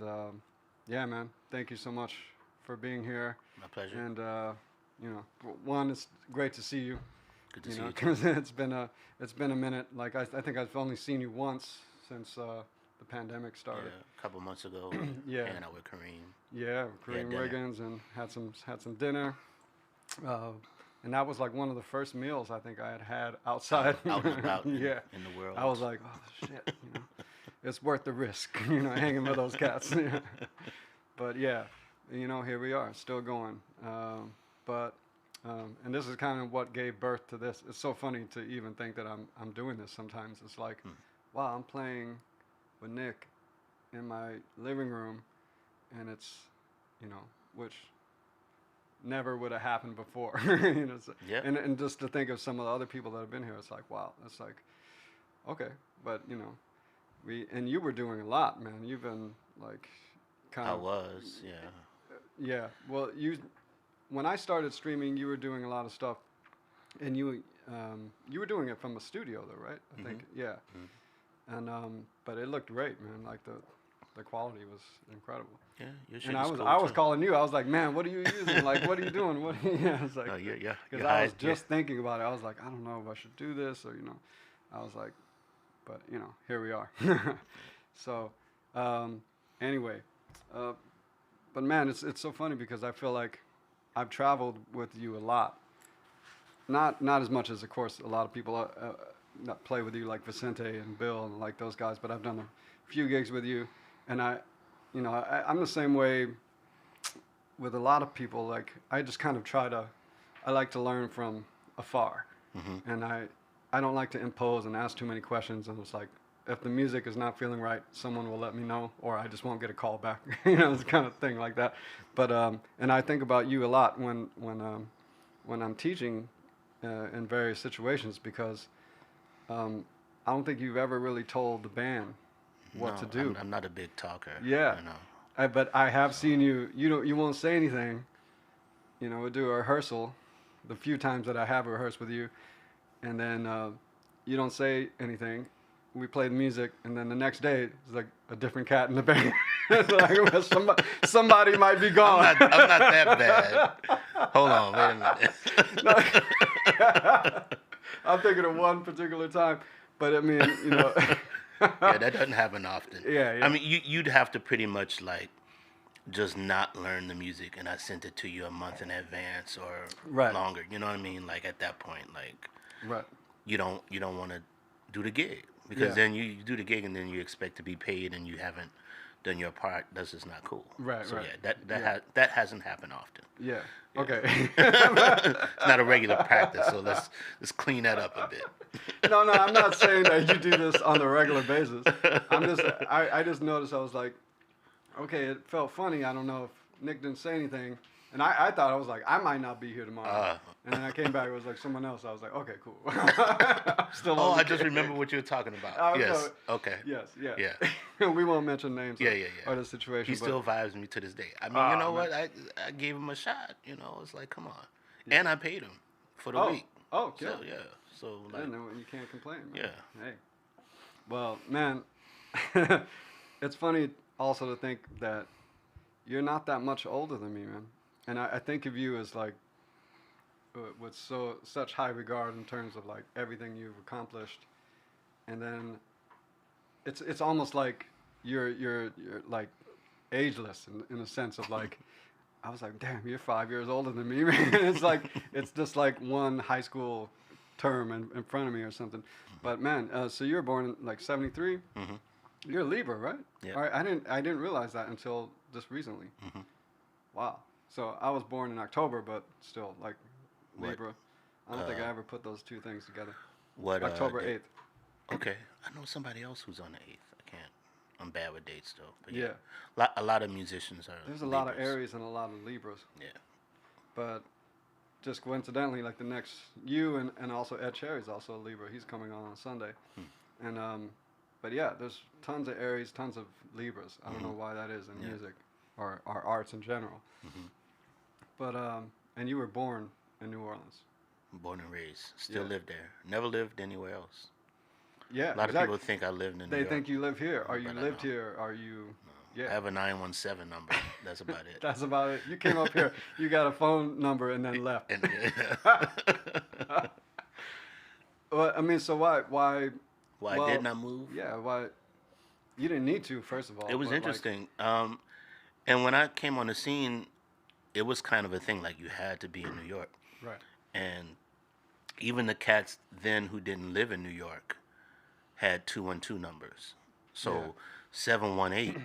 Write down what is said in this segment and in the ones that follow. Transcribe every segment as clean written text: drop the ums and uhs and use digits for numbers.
And yeah, man, thank you so much for being here. My pleasure. And you know, one, it's great to see you. Good to You see know, you too. because it's been a minute. Like I think I've only seen you once since the pandemic Yeah, started. a couple months ago, Yeah, hanging out with Kareem. yeah, We had Korean dinner. Wiggins and had some dinner. Uh, and that was like one of the first meals I think I had outside. Out and about Yeah, in the I was world. like, oh shit, it's worth the risk, hanging with those cats. Yeah. But yeah, here we are, still going. But and this is kind of what gave birth to this. It's so funny to even think that I'm doing this sometimes. It's like, Hmm. wow, I'm playing with Nick in my living room, and it's, which never would have happened before. Yeah. And just to think of some of the other people that have been here, it's like, wow, it's like, okay, but and you were doing a lot, man. You've been like, kind I of, was. Yeah. yeah. Well, when I started streaming, you were doing a lot of stuff, and you were doing it from a studio, though, right? I think, Mhm. yeah. Mhm. And but it looked great, man. Like the quality was incredible. Yeah. Your And shit I is was cool I was too. calling you. I was like, man, what are you using? Like, what are you doing? What? Yeah, it's like, No, you're because I high. was just thinking about it. I was like, I don't know if I should do this or I was like, but here we are. So, um, anyway, uh, but man, it's so funny because I feel like I've traveled with you a lot. Not as much as, of course, a lot of people that play with you, like Vicente and Bill and like those guys. But I've done a few gigs with you, and I'm the same way with a lot of people. Like I just kind of I like to learn from afar, Hmm. and I don't like to impose and ask too many questions. And it's like, if the music is not feeling right, someone will let me know, or I just won't get a call back. It's kind of thing like that. But and I think about you a lot when I'm teaching in various situations because um, I don't think you've ever really told the band what to No, do. I'm not a big talker. Yeah, You know. but I have So seen you. You won't say anything. We do a rehearsal, the few times that I have rehearsed with you, and then you don't say anything. We play the music, and then the next day it's like a different cat in the band. It's like, well, somebody might be gone. I'm not that bad. Hold on, wait a No. minute. I'm thinking of one particular time, but I mean, Yeah, that doesn't happen often. yeah, I yeah, mean, you'd have to pretty much like just not learn the music, and I sent it to you a month in advance or right, longer. You know what I mean? Like at that point, like right, you don't want to do the gig because yeah, then you do the gig and then you expect to be paid and you haven't done your part. That's just not cool. right, So right, yeah, yeah, that hasn't happened often. yeah. Yeah. Okay. It's not a regular practice, so let's clean that up a No, no, I'm not saying that you bit. do this on a regular basis. I just noticed. I was like, okay, it felt funny. I don't know if Nick didn't say anything, and I thought, I was like, I might not be here tomorrow. uh, And then I came back, it was like someone else. I was like, okay, cool. Still oh, on I the just remember cake. what you were talking about. I Yes. know. Okay. Yes, yeah. Yeah. We won't mention names Yeah, yeah, or yeah. the situation. He still vibes me to this day. I mean, you Ah, know man. what? I gave him a shot. You know, it's like, come on, Yeah. and I paid him for the Oh, week. oh, So yeah. yeah. So Yeah, like, no, you can't complain, man. yeah. Hey. Well, man, it's funny also to think that you're not that much older than me, man. And I think of you as like with such high regard in terms of like everything you've accomplished, and then it's almost like you're like ageless in a sense of like I was like, damn, you're 5 years older than me, man. It's like it's just like one high school term in front of me or something. But man, so you were born in like '73. Mhm. You're a Libra, right? Yeah. All right, I didn't realize that until just recently. Mhm. Wow. So I was born in October, but still like What? Libra. I don't think I Uh, ever put those two things together. what? October 8th. Okay. I know somebody else who's on the 8th. I can't. I'm bad with dates though. But yeah, Yeah. a lot of musicians are There's a lot of Libras. Aries and a lot of Libras. Yeah. But just coincidentally, like the next you and also Ed Cherry's also a Libra. He's coming on Sunday. Hmm. And but yeah, there's tons of Aries, tons of Libras. I don't know Mhm. why that is in Yeah. music or arts in general. Mhm. But and you were born in New Orleans. Born and raised. Still Yeah. live there. Never lived anywhere else. Yeah, A lot of exactly. people think I lived in New They York, think you live here. Are you but I lived don't. here? Are you? No. Yeah. I have a 917 number. That's about it. That's about it. You came up here, you got a phone number, and then left. And Well, I mean, so why? why Well, didn't I move? yeah, why? You didn't need to, first of It all, was but like, interesting. And when I came on the scene, it was kind of a thing. Like you had to be in New York, right. and even the cats then who didn't live in New York had 212 numbers. Yeah. So 718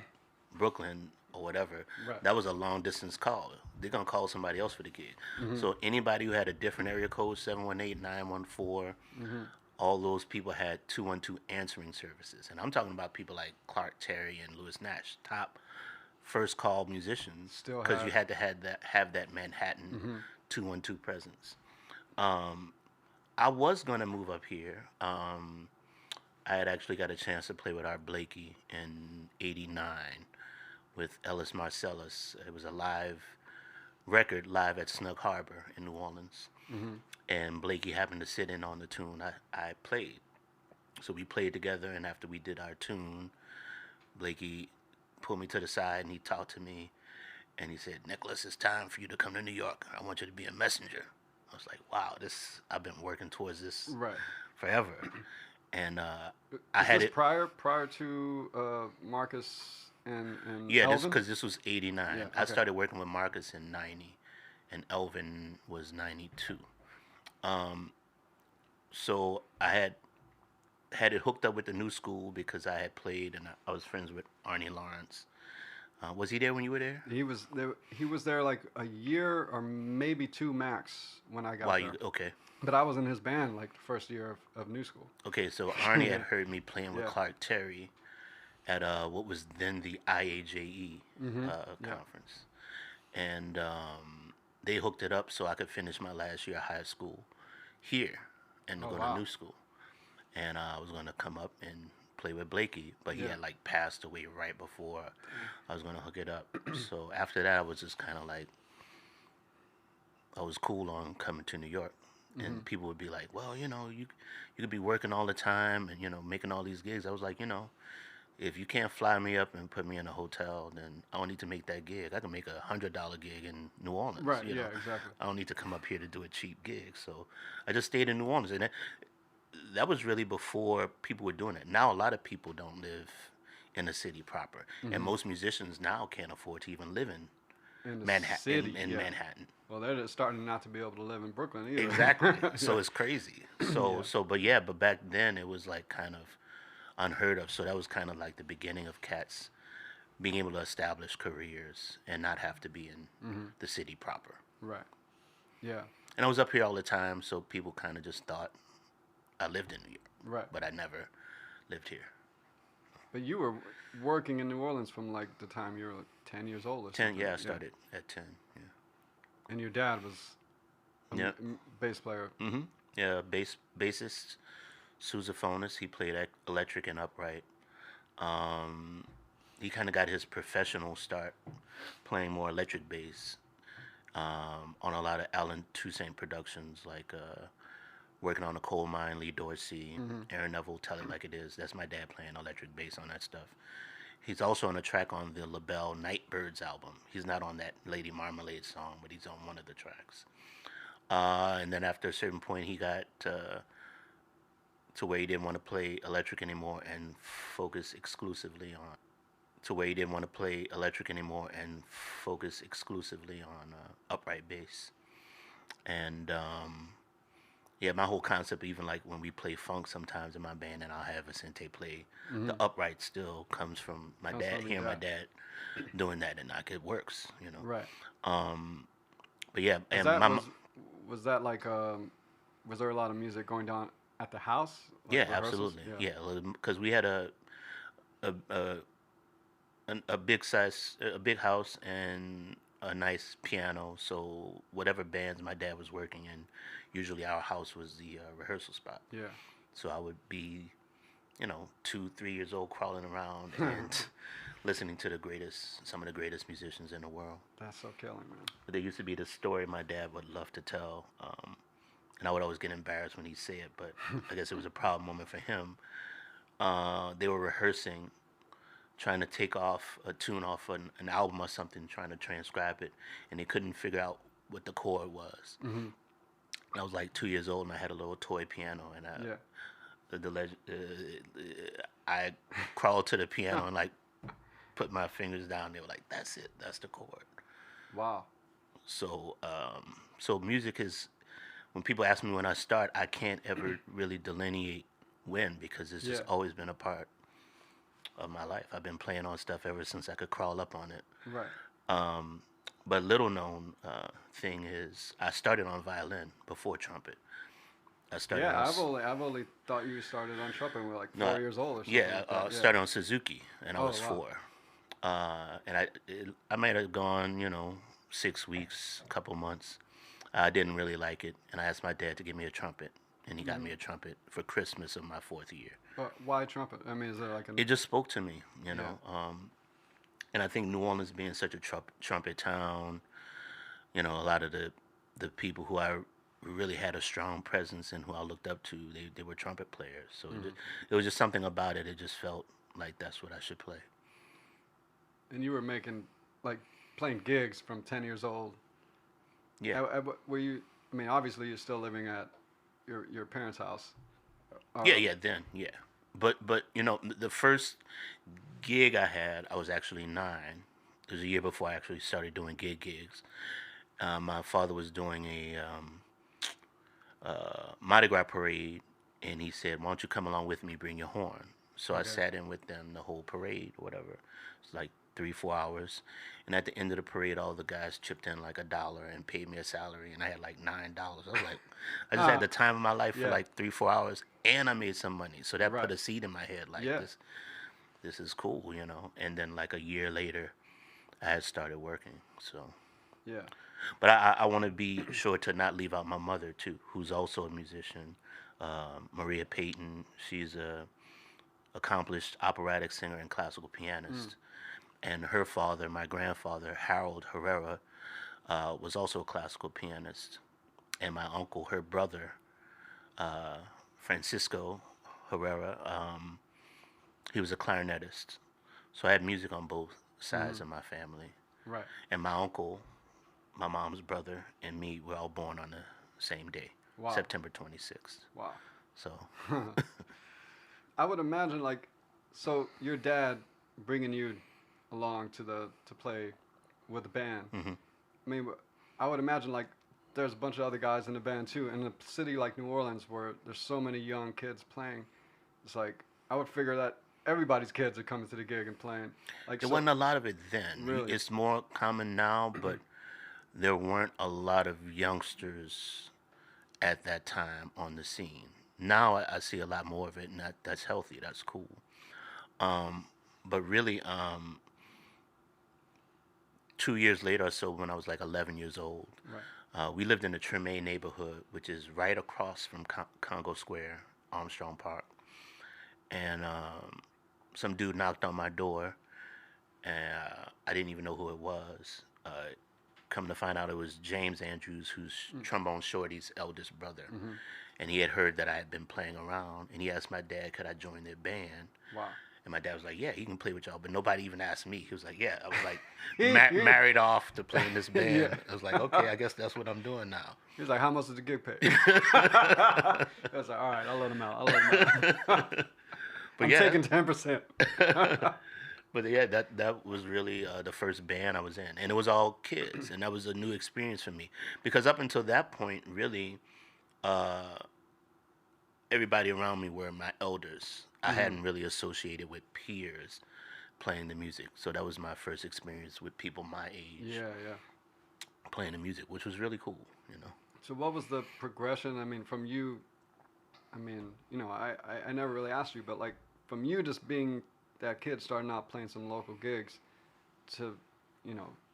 Brooklyn or whatever, Right. that was a long distance call. They're gonna call somebody else for the gig. Mm-hmm. So anybody who had a different area code, 718, 914, Mm-hmm. all those people had 212 answering services. And I'm talking about people like Clark Terry and Louis Nash, top first call musicians, Still because you had- had to have that Manhattan Mm-hmm. 212 presence. I was gonna move up here. I had actually got a chance to play with Art Blakey in '89 with Ellis Marcellus. It was a live record live at Snug Harbor in New Orleans. Mm-hmm. And Blakey happened to sit in on the tune I played. So we played together, and after we did our tune, Blakey pulled me to the side and he talked to me, and he said, "Nicholas, it's time for you to come to New York. I want you to be a messenger." I was like, wow, I've been working towards this Right. forever. And I Is had this it. prior to Marcus and Yeah, Elvin? because this was '89. Yeah, I okay. started working with Marcus in '90, and Elvin was '92. So I had it hooked up with the new school because I had played and I was friends with Arnie Lawrence. Was he there when you were there? He was there. He was there like a year or maybe two max when I got Why there. you okay? But I was in his band like the first year of New School. Okay, so Arnie had heard me playing with Yeah. Clark Terry at what was then the IAJE Mm-hmm. Yeah. conference, and they hooked it up so I could finish my last year of high school here and Oh, go wow. to New School. And I was gonna come up and play with Blakey, but he Yeah. had like passed away right before I was gonna hook it up. So after that, I was just kind of like, I was cool on coming to New York, and Mm-hmm. people would be like, "Well, you could be working all the time and making all these gigs." I was like, if you can't fly me up and put me in a hotel, then I don't need to make that gig. I can make $100 gig in New Orleans. Right. Yeah. Exactly. I don't need to come up here to do a cheap gig. So I just stayed in New Orleans, and that was really before people were doing it. Now a lot of people don't live in the city proper, and most musicians now can't afford to even live in In the Manhattan. city. In yeah. Manhattan. Well, they're just starting not to be able to live in Brooklyn either. Exactly. So Yeah. it's crazy. But back then it was like kind of unheard of. So that was kind of like the beginning of cats being able to establish careers and not have to be in the city proper. Right. Yeah. And I was up here all the time, so people kind of just thought I lived in New York, Right. but I never lived here. But you were working in New Orleans from like the time you were like 10 years old or 10, something. yeah, I started at 10. Yeah. And your dad was a Yeah. bass player. Mm-hmm. Yeah, bassist, sousaphonist. He played electric and upright. He kind of got his professional start playing more electric bass on a lot of Alan Toussaint productions, like working on a coal mine, Lee Dorsey, Aaron Neville, Tell It Like It Is. That's my dad playing electric bass on that stuff. He's also on a track on the LaBelle Nightbirds album. He's not on that Lady Marmalade song, but he's on one of the tracks. And then after a certain point, he got to where he didn't want to play electric anymore and focus exclusively on upright bass. And yeah, my whole concept, even like when we play funk sometimes in my band, and I'll have Vicente play, the upright still comes from my Comes dad, from hearing my your dad doing that, and like it works, Right. But yeah, and Was that like was there a lot of music going down at the house? Like yeah, rehearsals? absolutely, yeah, because we had a big house and a nice piano. So whatever bands my dad was working in, usually our house was the rehearsal spot. Yeah. So I would be, 2, 3 years old, crawling around and listening to some of the greatest musicians in the world. That's so killing, man. But there used to be this story my dad would love to tell, and I would always get embarrassed when he'd say it, but I guess it was a proud moment for him. They were rehearsing trying to take off a tune off an album or something, trying to transcribe it, and they couldn't figure out what the chord was. Mm-hmm. I was like 2 years old, and I had a little toy piano, and Yeah. I crawled to the piano and like put my fingers down. They were like, "That's it. That's the chord." Wow. So, so music is. When people ask me when I start, I can't ever really delineate when, because it's just Yeah. always been a part of my life. I've been playing on stuff ever since I could crawl up on it. Right. But little known thing is I started on violin before trumpet. I started Yeah, on I've only thought you started on trumpet when we were like no, 4 years old or something. yeah, like that. Yeah. started on Suzuki and I Oh, was wow. 4. And I might have gone, 6 weeks, a couple months. I didn't really like it, and I asked my dad to give me a trumpet, and he got me a trumpet for Christmas of my 4th year. But why trumpet? I mean, is there like It just spoke to me, and I think New Orleans being such a trumpet town, a lot of the people who I really had a strong presence and who I looked up to, they were trumpet players. So it was just something about it. It just felt like that's what I should play. And you were making, like, playing gigs from 10 years old. Yeah. Were you? I mean, obviously you're still living at your parents' house. Yeah. But the first gig I had, I was actually 9. It was a year before I actually started doing gigs. My father was doing a Mardi Gras parade, and he said, "Why don't you come along with me? Bring your horn." So I sat in with them the whole parade, whatever. It's like 3-4 hours, and at the end of the parade, all the guys chipped in like $1 and paid me a salary, and I had like $9. I was like, I just had the time of my life for like 3-4 hours, and I made some money. So that put a seed in my head, like this is cool, And then like a year later, I had started working. So Yeah. but I want to be sure to not leave out my mother too, who's also a musician, Maria PAYTON. She's a accomplished operatic singer and classical pianist. And her father, my grandfather, Harold Herrera, was also a classical pianist. And my uncle, her brother, Francisco Herrera, he was a clarinetist. So I had music on both sides of my family. Right. And my uncle, my mom's brother, and me were all born on the same day, Wow. September 26th. Wow. So I would imagine, like, so your dad bringing you along to play with the band. Mm-hmm. I mean, I would imagine, like, there's a bunch of other guys in the band too. In a city like New Orleans, where there's so many young kids playing, it's like I would figure that everybody's kids are coming to the gig and playing. Like, there wasn't a lot of it then. Really? It's more common now, but there weren't a lot of youngsters at that time on the scene. Now I see a lot more of it, and that's healthy. That's cool. But really, 2 years later or so, when I was like 11 years old, we lived in the Treme neighborhood, which is right across from Congo Square, Armstrong Park. And some dude knocked on my door, and I didn't even know who it was. Come to find out, it was James Andrews, who's Trombone Shorty's eldest brother. Mm-hmm. And he had heard that I had been playing around, and he asked my dad, could I join their band? Wow. And my dad was like, yeah, he can play with y'all. But nobody even asked me. He was like, yeah. I was like, married off to play in this band. Yeah. I was like, okay, I guess that's what I'm doing now. He was like, how much did the gig pay? I was like, all right, I'll let him out. But I'm taking 10%. But yeah, that was really the first band I was in. And it was all kids. And that was a new experience for me. Because up until that point, really, everybody around me were my elders. I hadn't really associated with peers playing the music. So that was my first experience with people my age. Yeah. Playing the music, which was really cool, So what was the progression? I mean, from you, I never really asked you, but like from you just being that kid starting out playing some local gigs to,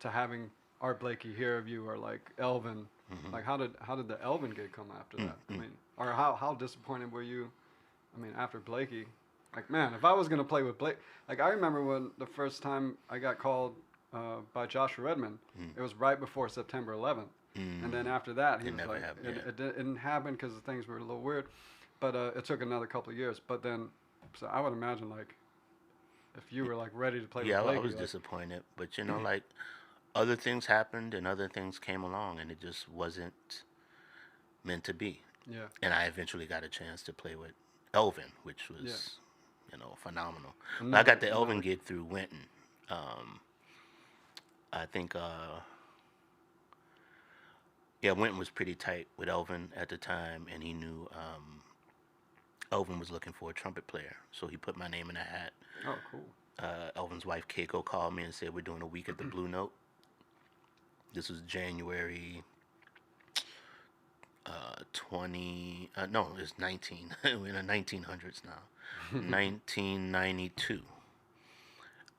to having Art Blakey hear of you, or like Elvin, like how did the Elvin gig come after that? I mean, or how disappointed were you? I mean, after Blakey, like, man, if I was gonna play with Blake, like I remember when the first time I got called by Joshua Redmond, it was right before September 11th, and then after that he was like, it didn't happen because things were a little weird, but it took another couple of years. But then, so I would imagine like if you were like ready to play Yeah, with I Blakey. was Like, disappointed, but like other things happened and other things came along, and it just wasn't meant to be. yeah, And I eventually got a chance to play with Elvin, which yeah. was, phenomenal. But I Another, got the Elvin another. gig through Winton. I think, yeah, Winton was pretty tight with Elvin at the time, and he knew Elvin was looking for a trumpet player, so he put my name in a hat. Oh, cool. Elvin's wife Keiko called me and said we're doing a week at the Blue Note. This was January 20. No, it's 19. We're in the 1900s now. 1992.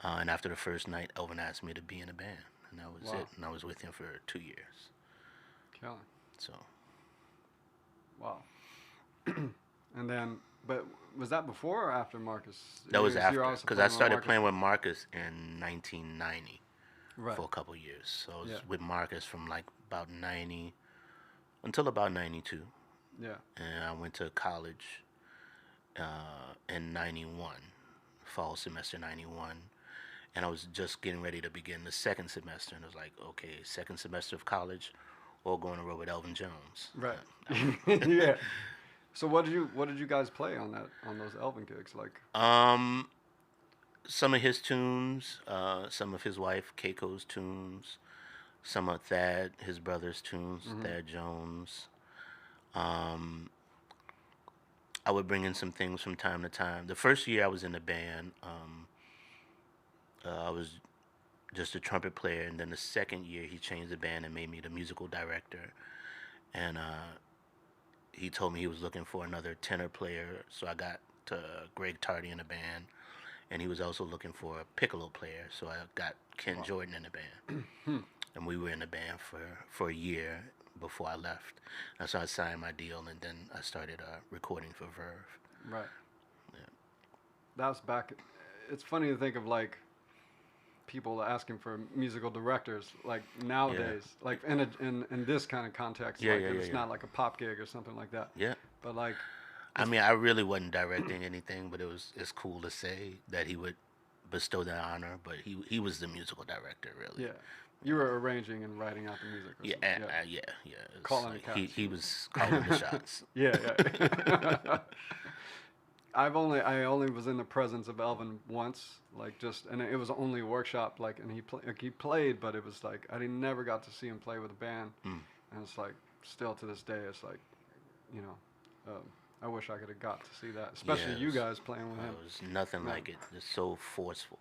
And after the first night, Elvin asked me to be in a band, and that was Wow. it. And I was with him for 2 years. Killing. So Wow. And then, but was that before or after Marcus? that was You were after, also because playing I with started Marcus. playing with Marcus in 1990 Right. for a couple years. So I was Yeah. with Marcus from like about 90 until about 92. Yeah. And I went to college in 91, fall semester 91. And I was just getting ready to begin the second semester. And it was like, okay, second semester of college or going to row with Elvin Jones. Right. Yeah. So what did you guys play on those Elvin gigs? Like, Some of his tunes, some of his wife Keiko's tunes, some of Thad, his brother's tunes, Thad Jones. I would bring in some things from time to time. The first year I was in the band, I was just a trumpet player, and then the second year he changed the band and made me the musical director. And he told me he was looking for another tenor player, so I got Greg Tardy in the band, and he was also looking for a piccolo player, so I got Ken Jordan in the band. And we were in the band for a year before I left. And so I signed my deal, and then I started recording for Verve. right. Yeah. That was back. It's funny to think of like people asking for musical directors like nowadays, like in this kind of context. Yeah, like yeah, if yeah, it's yeah. not like a pop gig or something like that. Yeah. But like, I mean, I really wasn't directing anything, but it's cool to say that he would bestow that honor. But he was the musical director, really. yeah, you were arranging and writing out the music. Or Yeah, something. yeah. It's Calling the like shots. he was calling the shots. Yeah, yeah. I only was in the presence of Elvin once, like and it was only a workshop, like, and he played, but it was like never got to see him play with a band, and it's like still to this day, it's like, I wish I could have got to see that, especially Yeah, you guys playing with him. It was nothing No. like it. It's so forceful.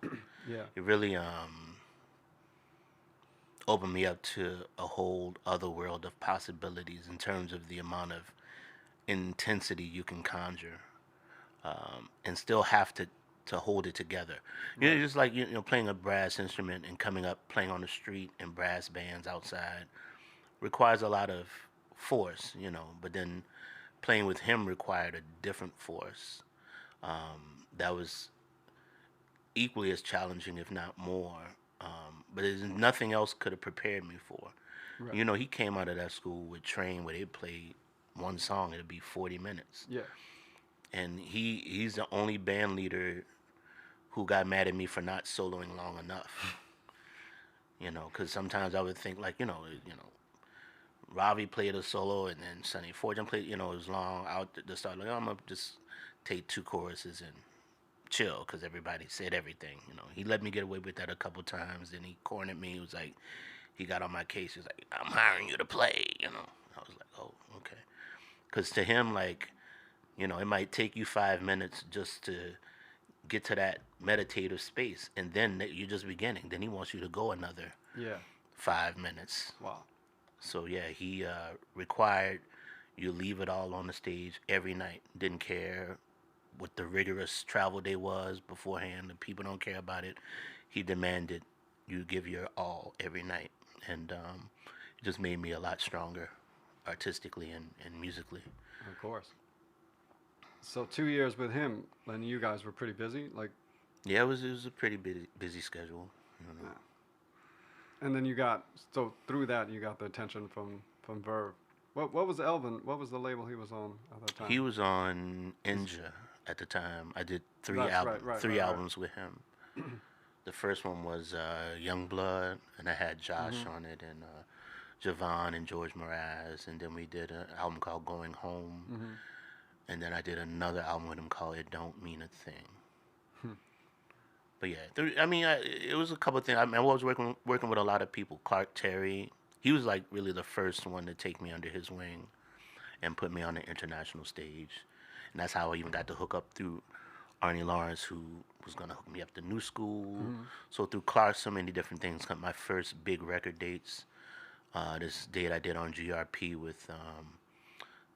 Yeah, It really opened me up to a whole other world of possibilities in terms of the amount of intensity you can conjure, and still have to hold it together. You know, just like playing a brass instrument and coming up playing on the street in brass bands outside requires a lot of force, but then playing with him required a different force that was equally as challenging, if not more. But there's nothing else could have prepared me for. right. He came out of that school with train where they played one song, it'd be 40 minutes. Yeah, And he's the only band leader who got mad at me for not soloing long enough. Because sometimes I would think like, Ravi played a solo and then Sonny Fortune played, it was long out the start. Like, I'm going to just take 2 choruses and chill because everybody said everything. He let me get away with that a couple times. Then he cornered me. He was like, he got on my case. He was like, I'm hiring you to play, I was like, oh, okay. Because to him, like, it might take you 5 minutes just to get to that meditative space. And then you're just beginning. Then he wants you to go another yeah. 5 minutes. Wow. So, yeah, he required you leave it all on the stage every night. Didn't care what the rigorous travel day was beforehand. The people don't care about it. He demanded you give your all every night. And it just made me a lot stronger artistically and musically. Of course. So 2 years with him, and you guys were pretty busy, like. Yeah, it was a pretty busy schedule. Yeah. And then through that you got the attention from Verve. What was Elvin? What was the label he was on at that time? He was on Inja at the time. I did 3 That's albums, right, three right. albums with him. The first one was Youngblood, and I had Josh Mhm. on it, and Javon and George Mraz, and then we did an album called Going Home, Mhm. and then I did another album with him called It Don't Mean a Thing. Hmm. But yeah, it was a couple of things. I was working with a lot of people. Clark Terry, he was like really the first one to take me under his wing and put me on the international stage, and that's how I even got to hook up through Arnie Lawrence, who was gonna hook me up to New School. Mhm. So through Clark, so many different things. My first big record dates. This date I did on GRP with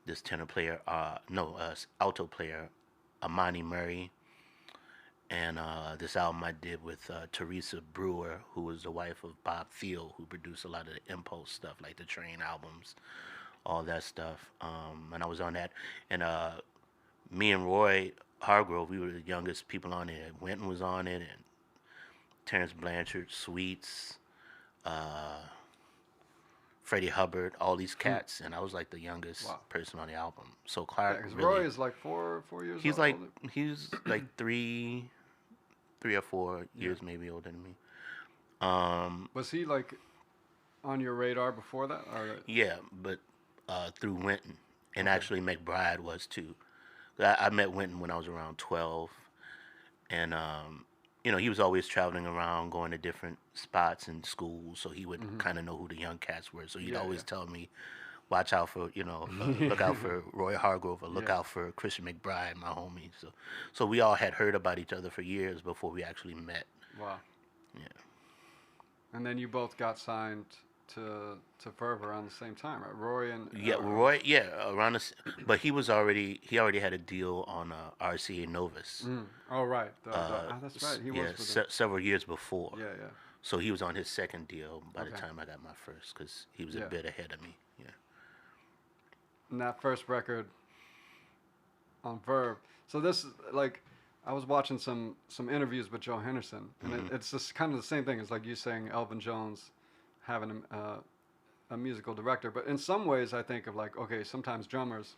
this tenor player, no, alto player, Amani Murray, and this album I did with Teresa Brewer, who was the wife of Bob Thiel, who produced a lot of the Impulse stuff, like the Train albums, all that stuff. And I was on that, and me and Roy Hargrove, we were the youngest people on it. Winton was on it, and Terrence Blanchard, Sweets, uh, Freddie Hubbard, all these Hmm. cats, and I was like the youngest Wow. person on the album. So Yeah, Clark because Roy really, is like four years he's like older. he's like three or four Yeah. years maybe older than me. Um, Was he like on your radar before that? Or yeah, but through Winton, and okay. actually McBride was too. I met Winton when I was around 12, and he was always traveling around, going to different spots and schools, so he would Mhm. kind of know who the young cats were. So he'd Yeah, always tell me, "Watch out for, yeah. look out for Roy Hargrove, or look Yeah. out for Christian McBride, my homie." So we all had heard about each other for years before we actually met. Wow. Yeah, And then you both got signed to Verve around the same time, right? Roy and yeah, Roy, yeah, around this, but he already had a deal on RCA Novus. Oh right, that's right. He Yeah, was with the several years before. yeah yeah So he was on his second deal by the okay time I got my first, because he was a yeah. bit ahead of me. Yeah. And that first record on Verve. So this is like I was watching some interviews with Joe Henderson, and Hmm. it's just kind of the same thing. It's like you saying Elvin Jones having a musical director, but in some ways I think of like okay, sometimes drummers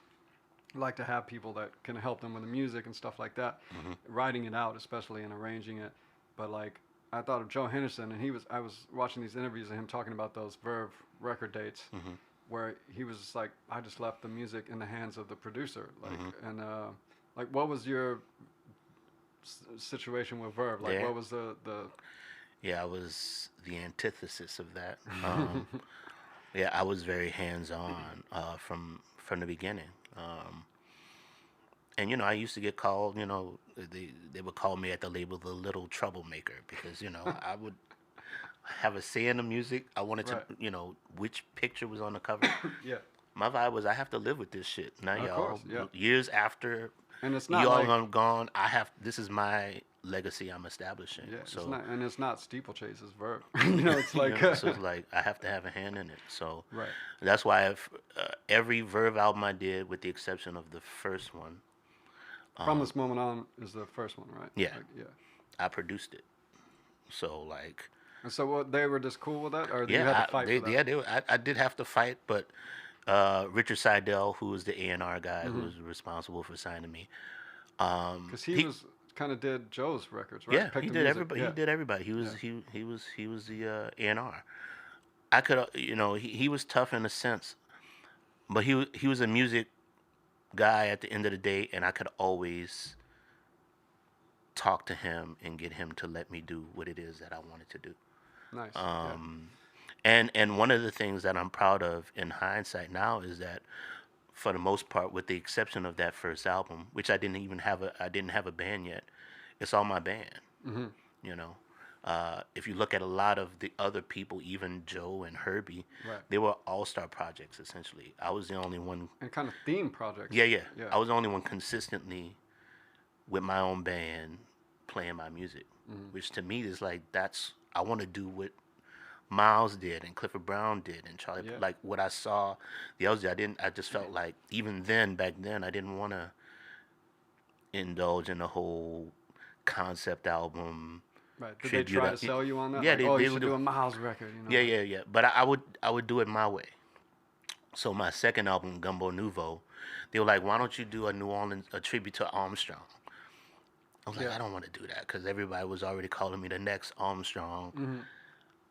like to have people that can help them with the music and stuff like that, Hmm. writing it out especially and arranging it. But like I thought of Joe Henderson, and I was watching these interviews of him talking about those Verve record dates, Hmm. where he was just like, I just left the music in the hands of the producer, like, Hmm. and like, what was your situation with Verve? Like, There. what was the Yeah, I was the antithesis of that. Yeah, I was very hands on from the beginning. And I used to get called. They would call me at the label the little troublemaker, because I would have a say in the music. I wanted to, right? which picture was on the cover. Yeah, My vibe was, I have to live with this shit. Now of y'all, course, yeah. years after And it's you not all like are gone, this is my legacy I'm establishing. yeah, So it's not steeplechase, it's Verve. It's like so it's like I have to have a hand in it. So right. that's why every Verve album I did, with the exception of the first one, From um, this moment on is the first one, right? yeah, Like, yeah. I produced it. So like, And so what they were just cool with that, or you had to yeah, fight for that? I did have to fight, but Richard Seidel, who was the A&R guy who Mm-hmm. was responsible for signing me, Because he he was kind of did Joe's records, right? yeah, Picked he the did music. everybody. Yeah. He did everybody. He was Yeah. he was the A&R. I could he was tough in a sense, but he was a music guy at the end of the day, and I could always talk to him and get him to let me do what it is that I wanted to do. Nice. Yeah. Um, and one of the things that I'm proud of in hindsight now is that, for the most part, with the exception of that first album, which I didn't have a band yet. It's all my band. Mm-hmm. You know, if you look at a lot of the other people, even Joe and Herbie, Right. they were all-star projects essentially. I was the only one. And kind of theme projects. Yeah, yeah. Yeah. I was the only one consistently with my own band playing my music, Mm-hmm. which to me is like, I want to do what Miles did and Clifford Brown did and Charlie, Yeah. like what I saw the others did. I just felt like, even then, back then, I didn't want to indulge in the whole concept album Right. Did they tribute. try to sell you on that? Yeah, Like, they, oh, they you should would do a Miles record. Yeah, yeah, yeah. But I would do it my way. So my second album, Gumbo Nouveau, they were like, why don't you do a tribute to Armstrong? I was like, Yeah. I don't want to do that because everybody was already calling me the next Armstrong. Mm-hmm.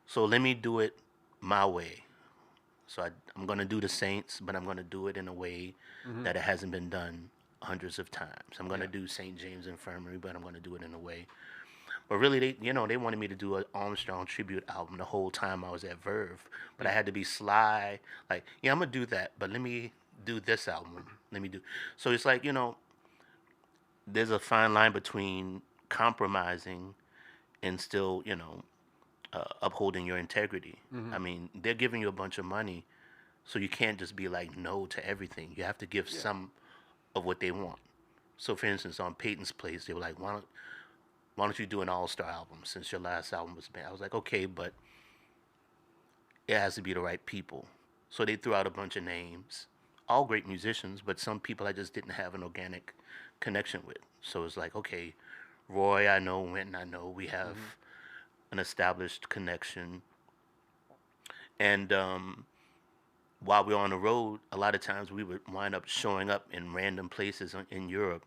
So let me do it my way. So I'm going to do the Saints, but I'm going to do it in a way Mm-hmm. that it hasn't been done hundreds of times. I'm going Yeah. to do St. James Infirmary, but I'm going to do it in a way. But really, they wanted me to do an Armstrong tribute album the whole time I was at Verve. But I Yeah. had to be sly. Like, yeah, I'm going to do that, but let me do this album. Let me do. So it's like, there's a fine line between compromising and still, upholding your integrity. Mm-hmm. I mean, they're giving you a bunch of money, so you can't just be like no to everything. You have to give Yeah. some of what they want. So, for instance, on Peyton's Place, they were like, why don't you do an all-star album since your last album was bad? I was like, okay, but it has to be the right people. So they threw out a bunch of names, all great musicians, but some people I just didn't have an organic connection with. So it's like, okay, Roy, I know, Wynton, I know, we have Mm-hmm. an established connection. And while we were on the road, a lot of times we would wind up showing up in random places in Europe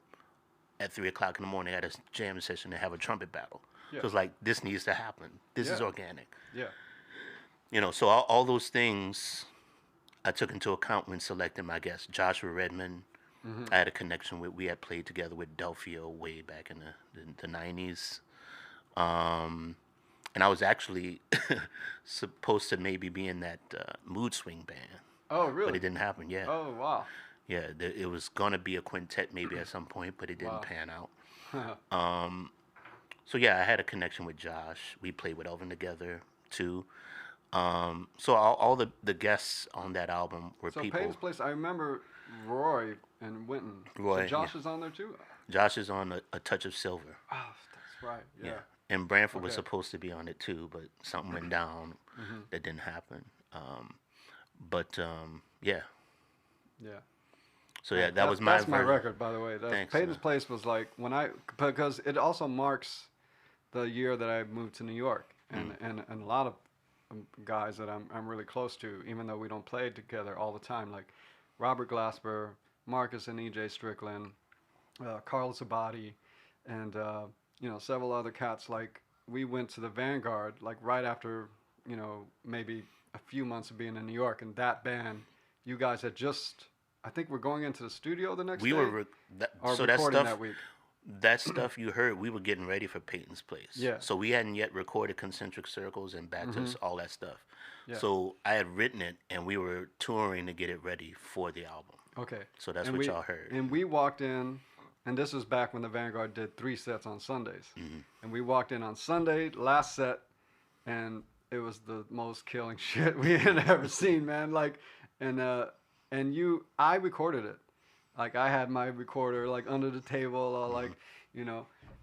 at 3 o'clock in the morning at a jam session and have a trumpet battle. Yeah. So it's like, this needs to happen. This is Yeah. organic. Yeah. So all those things I took into account when selecting my guests. Joshua Redmond, Mm-hmm. I had a connection with. We had played together with Delphio way back in the 90s. And I was actually supposed to maybe be in that Mood Swing band, Oh, but really? it didn't happen. Yeah, Oh, wow. yeah. It was gonna be a quintet maybe at some point, but it didn't Wow. pan out. So yeah, I had a connection with Josh. We played with Elvin together too. So all the guests on that album were So people. Payton's Place, I remember Roy and Wynton. Roy, So Josh yeah. is on there too? Josh is on a Touch of Silver. Oh, that's right. Yeah. Yeah. And Branford was Okay. supposed to be on it too, but something went down Mm-hmm. that didn't happen. But yeah. Yeah. So yeah, that was my That's my version. record, by the way. Thanks, Payton's man. Place was like because it also marks the year that I moved to New York, and a lot of guys that I'm really close to, even though we don't play together all the time, like Robert Glasper, Marcus and EJ Strickland, Carl Zabati, and several other cats. Like we went to the Vanguard like right after maybe a few months of being in New York, and that band, you guys had just. I think we're going into the studio the next We day. were Or so that recording stuff that week. that stuff you heard, we were getting ready for Peyton's Place. Yeah. So we hadn't yet recorded Concentric Circles and Baptist, all that stuff. Yeah. So I had written it, and we were touring to get it ready for the album. Okay. So that's And what we- y'all heard. And we walked in, and this was back when the Vanguard did 3 sets on Sundays. Mm-hmm. And we walked in on Sunday, last set, and it was the most killing shit we had ever seen, man. Like, I recorded it. Like I had my recorder like under the table, or like,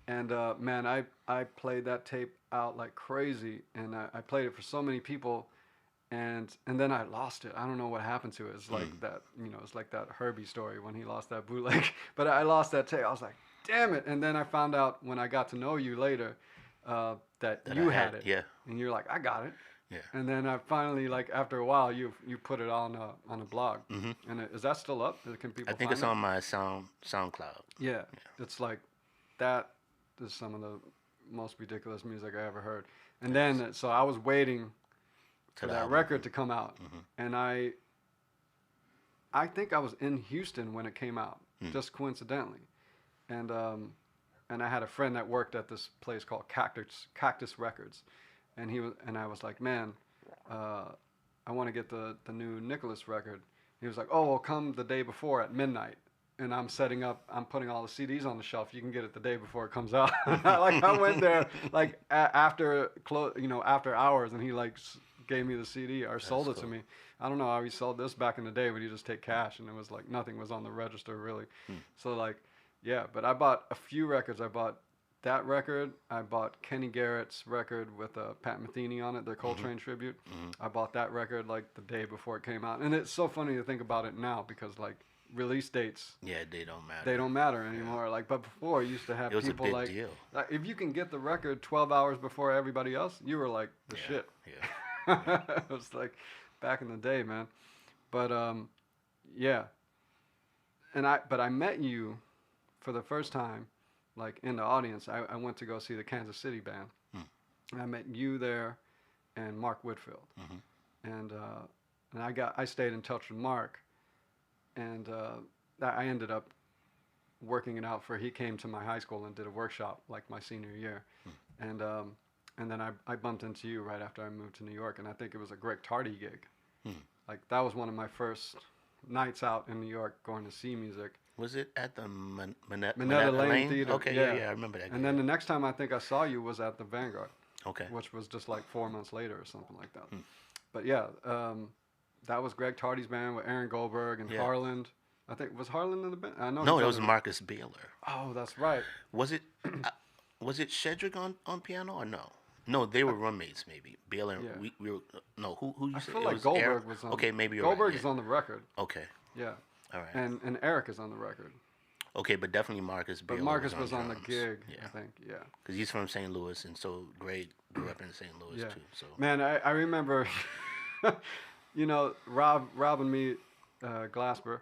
and man, I played that tape out like crazy, and I played it for so many people, and then I lost it. I don't know what happened to it. It's like that, it's like that Herbie story when he lost that bootleg. But I lost that tape. I was like, damn it! And then I found out when I got to know you later that you I had it. Yeah. And you're like, I got it. Yeah. And then I finally, like after a while, you put it on a blog. Mhm. And is that still up? Can people? I think find it's it? on my SoundCloud. Yeah, it's like that is some of the most ridiculous music I ever heard. And then so I was waiting for the that album. record to come out, and I think I was in Houston when it came out, just coincidentally, and I had a friend that worked at this place called Cactus Records, and I was like, man, I want to get the new Nicholas record. He was like, oh, well, come the day before at midnight. And I'm putting all the CDs on the shelf. You can get it the day before it comes out. Like I went there like after hours, and he like gave me the CD or sold it to me. I don't know how he sold this back in the day, but he just take cash, and it was like nothing was on the register really. So like, yeah, but I bought a few records. I bought that record. I bought Kenny Garrett's record with Pat Metheny on it, the Coltrane tribute. I bought that record like the day before it came out, and it's so funny to think about it now because like release dates. Yeah, they don't matter. They don't matter anymore. Like, but before, you used to have It was people a big like, deal. like, if you can get the record 12 hours before everybody else, you were like the shit. Yeah. It was like back in the day, man. But yeah. But I met you for the first time like in the audience. I went to go see the Kansas City band. Mm. And I met you there, and Mark Whitfield, and I stayed in touch with Mark, and I ended up working it out for he came to my high school and did a workshop like my senior year, and then I bumped into you right after I moved to New York, and I think it was a Greg Tardy gig. Like that was one of my first nights out in New York going to see music. Was it at the Minetta Lane Theater. Okay, yeah, I remember that. And then the next time I think I saw you was at the Vanguard. Okay. Which was just like 4 months later or something like that. But yeah, that was Greg Tardy's band with Aaron Goldberg and Harland. I think was Harland in the band. I know. No, it was Marcus Baylor. Oh, that's right. Was it? Was it Shedrick on piano or no? No, they were roommates maybe. Baylor. Yeah. We were no. Who you I said? feel It like was Goldberg Eric? was on. Okay, maybe you're Goldberg right. is on the record. Okay. Yeah. All right. And Eric is on the record. Okay, but definitely Marcus Baylor. But Marcus was on the drums. gig. Yeah. I think. Yeah. Because he's from St. Louis, and so Greg grew up in St. Louis too. So. Man, I remember, you know, Rob and me, Glasper,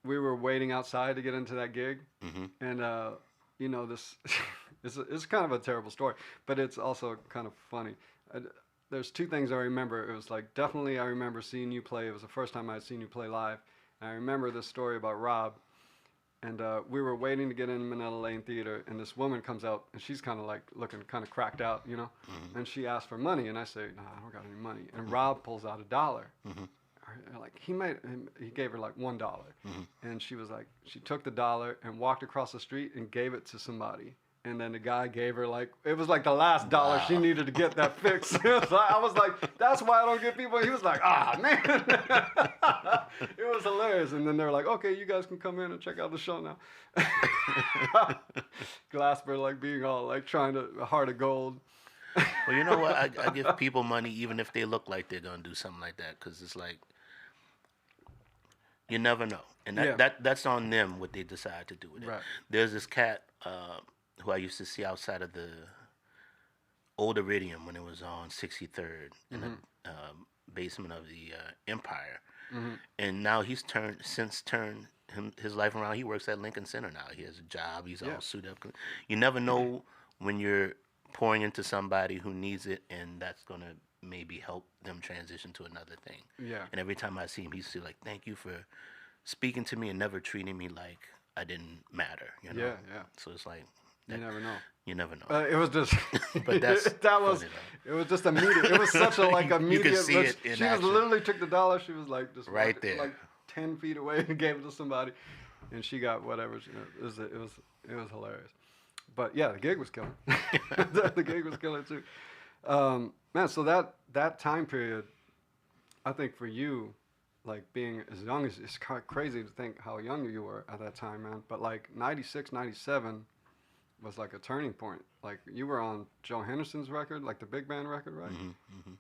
we were waiting outside to get into that gig, and you know, this it's kind of a terrible story, but it's also kind of funny. There's two things I remember. It was like definitely I remember seeing you play. It was the first time I had seen you play live. And I remember this story about Rob. And we were waiting to get in Minetta Lane Theater, and this woman comes out, and she's kind of like looking kind of cracked out, you know. And she asked for money, and I say, "No, I don't got any money." And Rob pulls out $1. Like he gave her like $1, and she was like, she took the dollar and walked across the street and gave it to somebody. And then the guy gave her like, it was like the last dollar she needed to get that fixed. So I was like, that's why I don't get people. He was like, man. It was hilarious. And then they were like, okay, you guys can come in and check out the show now. Glasper like being all like trying to, a heart of gold. Well, you know what? I give people money even if they look like they're going to do something like that, because it's like, you never know. And that's on them what they decide to do with it. Right. There's this cat who I used to see outside of the old Iridium when it was on 63rd in the basement of the Empire. And now he's turned his life around. He works at Lincoln Center now. He has a job. He's all suited up. You never know when you're pouring into somebody who needs it, and that's going to maybe help them transition to another thing. Yeah. And every time I see him, he's still like, thank you for speaking to me and never treating me like I didn't matter. You know? Yeah. So it's like, You never know. You never know. It was just, But that's it was just immediate. It was such a like immediate. You can see it in she action. was literally took the dollar. She was like just right walking, there, like 10 feet away, and gave it to somebody, and she got whatever. It was hilarious. But yeah, the gig was killing. The gig was killing too. Man, so that time period, I think for you, like being as young as, it's kind of crazy to think how young you were at that time, man. But like 96, 97 was like a turning point. Like you were on Joe Henderson's record, like the big band record, right?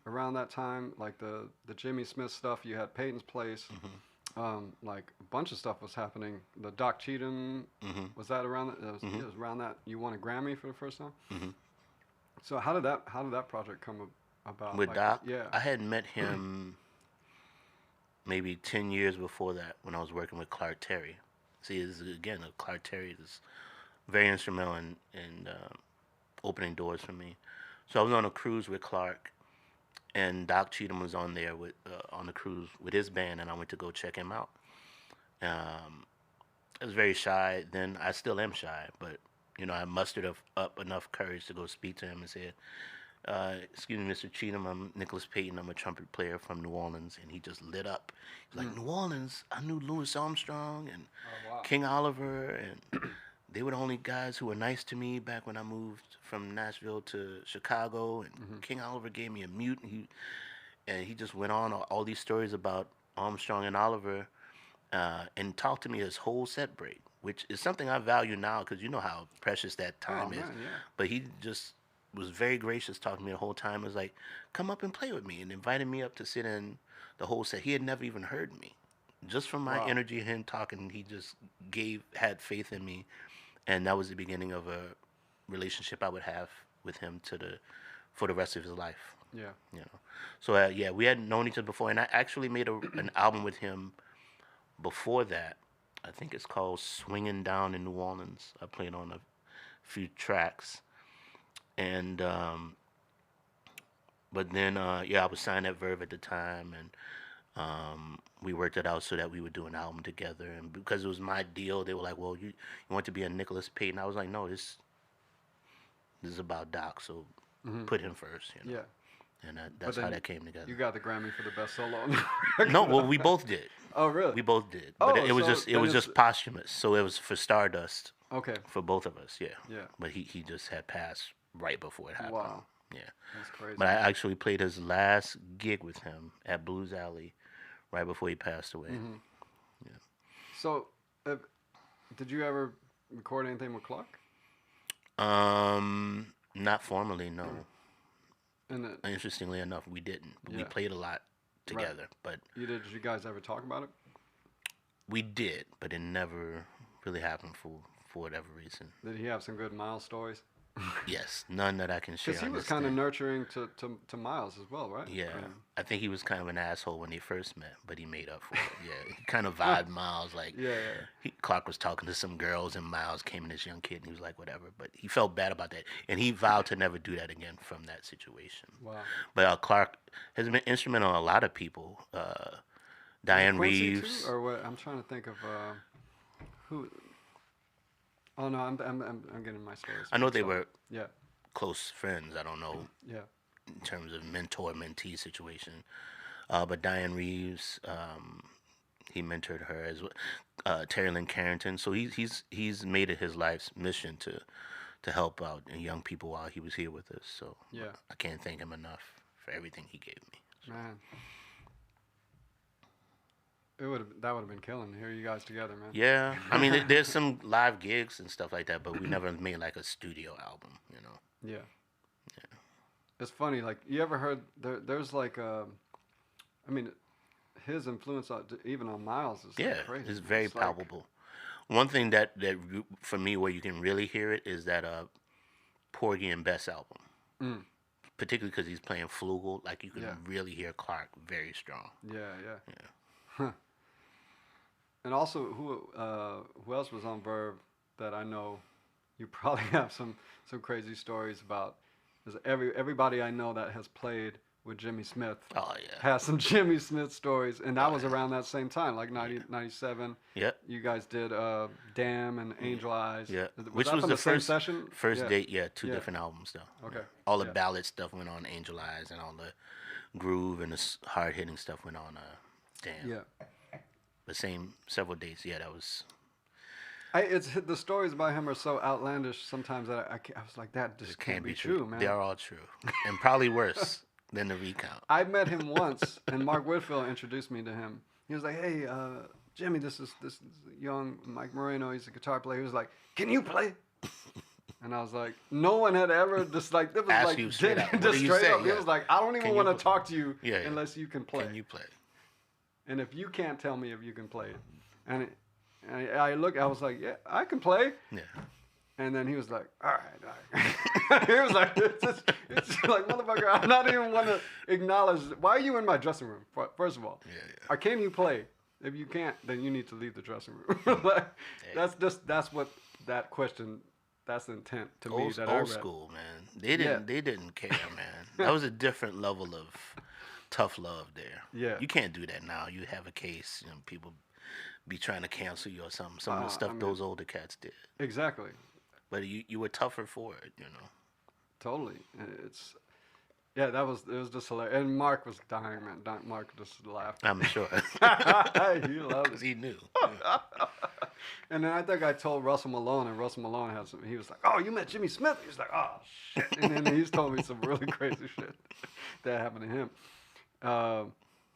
Around that time, like the Jimmy Smith stuff, you had Peyton's Place. Like a bunch of stuff was happening. The Doc Cheatham, was that around that? It was around that you won a Grammy for the first time. So how did that project come about? With like, Doc? Yeah. I had met him maybe 10 years before that when I was working with Clark Terry. See, Clark Terry is very instrumental in opening doors for me. So I was on a cruise with Clark, and Doc Cheatham was on there on the cruise with his band, and I went to go check him out. I was very shy then. I still am shy, but you know, I mustered up enough courage to go speak to him and say, excuse me, Mr. Cheatham, I'm Nicholas Payton. I'm a trumpet player from New Orleans. And he just lit up. He's like, New Orleans? I knew Louis Armstrong and King Oliver, and they were the only guys who were nice to me back when I moved from Nashville to Chicago. And King Oliver gave me a mute, and he just went on all these stories about Armstrong and Oliver, and talked to me his whole set break, which is something I value now because you know how precious that time is. Man, yeah. But he just was very gracious, talking to me the whole time. It was like, come up and play with me, and invited me up to sit in the whole set. He had never even heard me. Just from my energy, him talking, he just had faith in me, and that was the beginning of a relationship I would have with him for the rest of his life. Yeah. You know. So yeah, we had known each other before, and I actually made an album with him before that. I think it's called Swinging Down in New Orleans. I played on few tracks, and but then yeah, I was signed at Verve at the time, and we worked it out so that we would do an album together. And because it was my deal, they were like, "Well, you want to be a Nicholas Payton?" I was like, "No, this is about Doc, so put him first, you know." Yeah. And But that's then how that came together. You got the Grammy for the best solo on the No, record. well, we both did. Oh, really? We both did, Oh, but it was so just then it's- posthumous. So it was for Stardust Okay. for both of us, yeah. Yeah. But he just had passed right before it happened. Wow. Yeah. That's crazy. But I actually played his last gig with him at Blues Alley right before he passed away. Yeah. So, did you ever record anything with Clark? Not formally, no. And Interestingly enough, we didn't. We Yeah. played a lot together, but did you guys ever talk about it? we did, but it never really happened for whatever reason. Did he have some good Miles stories? Yes, none that I can share. Because he on was this kind of thing. nurturing to Miles as well, right? Yeah, I think he was kind of an asshole when they first met, but he made up for it. Yeah, he kind of vibed Miles like. Yeah. Clark was talking to some girls, and Miles came in, this young kid, and he was like, whatever. But he felt bad about that, and he vowed to never do that again from that situation. Wow. But Clark has been instrumental in a lot of people. Diane Quincy Reeves. too? Or what? I'm trying to think of who. Oh no, I'm getting my stories. I know they mixed up. were Yeah. close friends. I don't know Yeah. in terms of mentor-mentee situation. But Diane Reeves, he mentored her as well. Terry Lynn Carrington. So he's made it his life's mission to help out young people while he was here with us. So Yeah. I can't thank him enough for everything he gave me. So. Man. That would have been killing to hear you guys together, man. Yeah, I mean, there's some live gigs and stuff like that, but we never made like a studio album, you know. Yeah. It's funny, like you ever heard there's like I mean, his influence even on Miles is Yeah, crazy. it's very It's like- palpable. One thing that for me where you can really hear it is that Porgy and Bess album, particularly because he's playing flugel. Like you can really hear Clark very strong. Yeah. Huh. And also, who else was on Verve that I know? You probably have some crazy stories about. Is everybody I know that has played with Jimmy Smith Oh yeah. has some Jimmy Smith stories, and that was around that same time, like 97. Yep. You guys did Damn and Angel Eyes. Yeah. Was that from the same session? First Yeah. date, yeah, two Yeah. different albums though. Okay. All the Yeah. ballad stuff went on Angel Eyes, and all the groove and the hard hitting stuff went on Damn. Yeah. The same several dates. Yeah, that was. It's the stories about him are so outlandish sometimes that I was like, that just can't be true, man. They are all true, and probably worse than the recount. I met him once, and Mark Whitfield introduced me to him. He was like, "Hey, Jimmy, this is young Mike Moreno. He's a guitar player." He was like, "Can you play?" And I was like, "No one had ever just like this was Asked like you straight out. What just do you straight say? up." He Yeah. was like, "I don't even Can want you to talk to you Yeah, yeah. unless you can play." Can you play? And if you can't tell me if you can play it, and I was like, "Yeah, I can play." Yeah. And then he was like, all right. He was like, it's like, motherfucker, I'm not even want to acknowledge. Why are you in my dressing room? First of all, or can you play? If you can't, then you need to leave the dressing room. Like, that's what that question. That's the intent to me that I read. Old school, man. They didn't care, man. That was a different level of tough love there. Yeah. You can't do that now. You have a case, you know, people be trying to cancel you or something. Some of the stuff those older cats did. Exactly. But you were tougher for it, you know. Totally. It was just hilarious. And Mark was dying, man. Mark just laughed. I'm sure. He loved Because it. he knew. And then I think I told Russell Malone, and Russell Malone had some. He was like, "Oh, you met Jimmy Smith?" He was like, "Oh shit!" And then he's told me some really crazy shit that happened to him.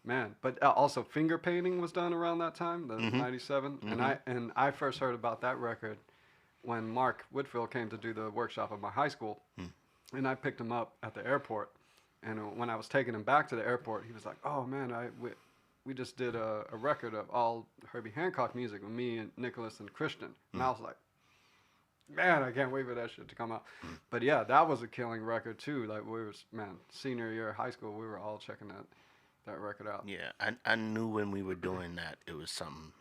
Man, but also finger painting was done around that time, the '97, and I first heard about that record when Mark Whitfield came to do the workshop at my high school, and I picked him up at the airport, and when I was taking him back to the airport, he was like, "Oh man, we just did a record of all Herbie Hancock music with me and Nicholas and Christian," and I was like, "Man, I can't wait for that shit to come out." But yeah, that was a killing record too. Like senior year of high school, we were all checking that record out. Yeah, I knew when we were doing that it was something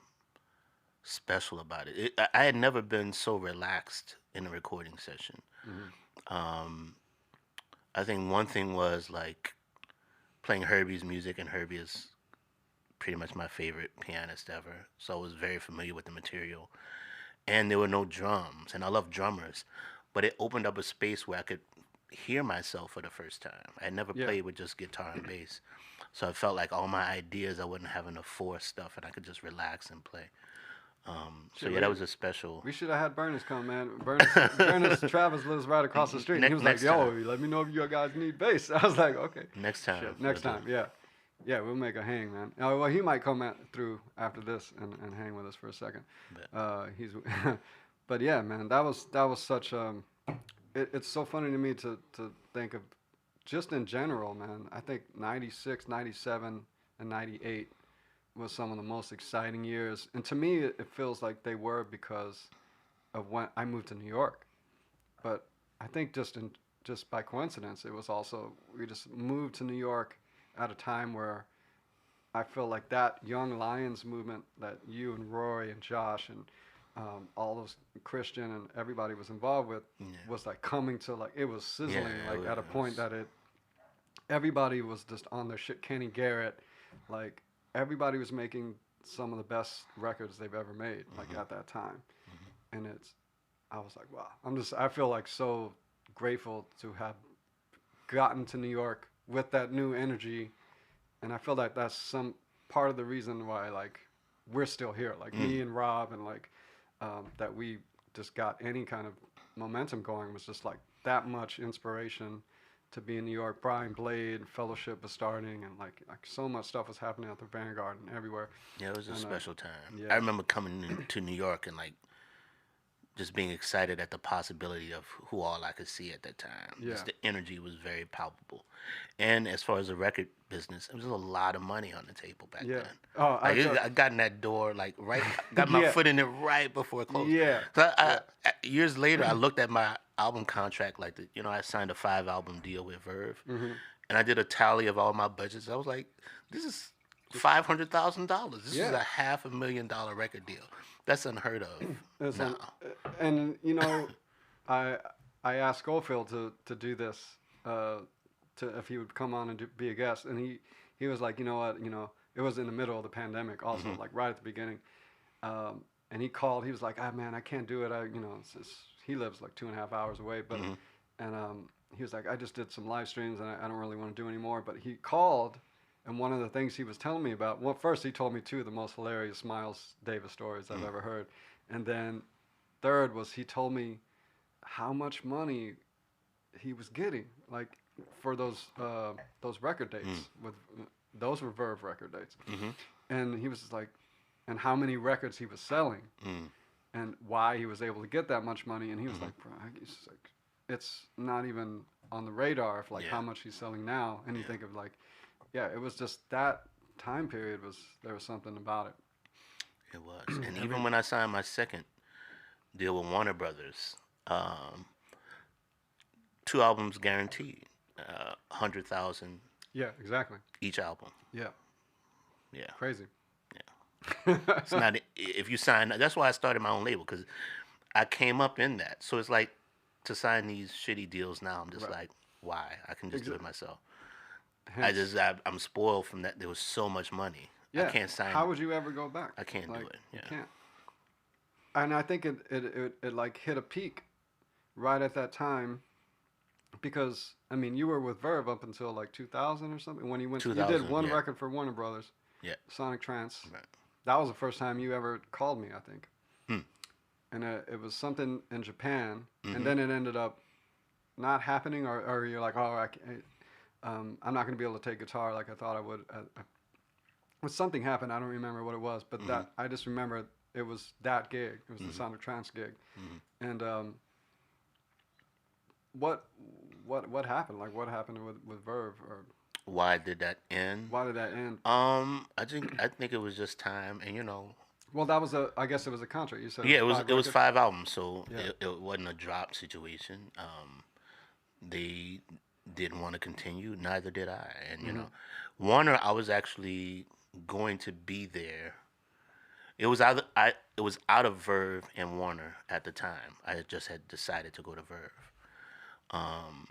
special about it. I had never been so relaxed in a recording session. Hmm. Um, I think one thing was like playing Herbie's music, and Herbie is pretty much my favorite pianist ever. So I was very familiar with the material. And there were no drums, and I love drummers, but it opened up a space where I could hear myself for the first time. I had never Yeah. played with just guitar and bass, so I felt like all my ideas I wasn't having to force stuff, and I could just relax and play. So Shit, yeah, that was a special. we should have had Burners come, man. Burners Travis lives right across the street, and he was like, Next "Yo, time, let me know if you guys need bass." I was like, "Okay." next time, Shit, we'll next do time, it. yeah, yeah, we'll make a hang, man. Well, he might come through after this and hang with us for a second. But He's, but yeah, man, that was such it's so funny to me to think of just in general, man. I think 96, 97, and 98 was some of the most exciting years. And to me, it feels like they were because of when I moved to New York. But I think just by coincidence, it was also we just moved to New York at a time where I feel like that Young Lions movement that you and Roy and Josh and all those Christian and everybody was involved with yeah, was like coming to like it was yeah, sizzling like at a it point was. that it everybody was just on their shit. Kenny Garrett, like everybody was making some of the best records they've ever made, like Hmm. at that time. Hmm. And I was like, wow. I feel like so grateful to have gotten to New York with that new energy, and I feel like that's some part of the reason why like we're still here, like Mm. me and Rob, and like that we just got any kind of momentum going was just like that much inspiration to be in New York. Brian Blade Fellowship was starting, and like so much stuff was happening at the Vanguard and everywhere. Yeah, it was a And special time. I yeah, remember to New York and like just being excited at the possibility of who all I could see at that time. yeah, Just the energy was very palpable. And as far as the record business, it was a lot of money on the table back yeah. then. Oh, Like I got in that door like right, got my yeah, foot in it right before it closed. yeah, So yeah. years later, I looked at my album contract, like I signed a 5 album deal with Verve, Hmm. and I did a tally of all my budgets. I was like, this is $500,000. This is Yeah. a $500,000 record deal. That's unheard of It's now. on, and you know, I I asked Schofield to do this, uh, to if he would come on and be a guest, and he was like, you know what, it was in the middle of the pandemic, also Hmm. like right at the beginning, and he called. He was like, ah man, I can't do it. He lives like 2.5 hours away, but Hmm. and he was like, I just did some live streams and I don't really want to do anymore. But he called, and one of the things he was telling me about, well, first he told me two of the most hilarious Miles Davis stories I've ever heard, and then third was he told me how much money he was getting, like for those record dates with those were Verve record dates, Hmm. and he was just like, and how many records he was selling, Mm. and why he was able to get that much money, and he was Hmm. like, bro, it's like, it's not even on the radar of like Yeah. how much he's selling now, and you Yeah. think of like, yeah, it was just that time period was there was something about it. It was. And Every even when I signed my second deal with Warner Brothers, um, 2 albums guaranteed, 100,000 yeah, exactly, each album. yeah, Yeah. crazy. Yeah. It's not if you sign. That's why I started my own label because I came up in that. So it's like to sign these shitty deals now. I'm just Right. like, why? I can just do it Exactly. myself. Hence, I'm spoiled from that. There was so much money. I yeah. can't sign. How would you ever go back? I can't do Like it. you Yeah. can't. And I think it like hit a peak right at that time because I mean you were with Verve up until like 2000 or something when you did 2000. one Yeah. record for Warner Brothers, Yeah. Sonic Trance. Right. That was the first time you ever called me, I think. Hmm. And it was something in Japan, Mhm. and then it ended up not happening, or you're like, oh, I'm not going to be able to take guitar like I thought I would. But something happened. I don't remember what it was, but that I just remember it was that gig. It was the Sonic Trance gig, and what what happened? Like what happened with Verve, or Why did that end? why did that end? I think it was just time, and Well, that was I guess it was a contract. You said yeah, five it was records? 5 albums, so Yeah. it wasn't a drop situation. They didn't want to continue, neither did I, and Mm-hmm. Warner, I was actually going to be there it was out of Verve and Warner at the time. I just had decided to go to Verve. Um,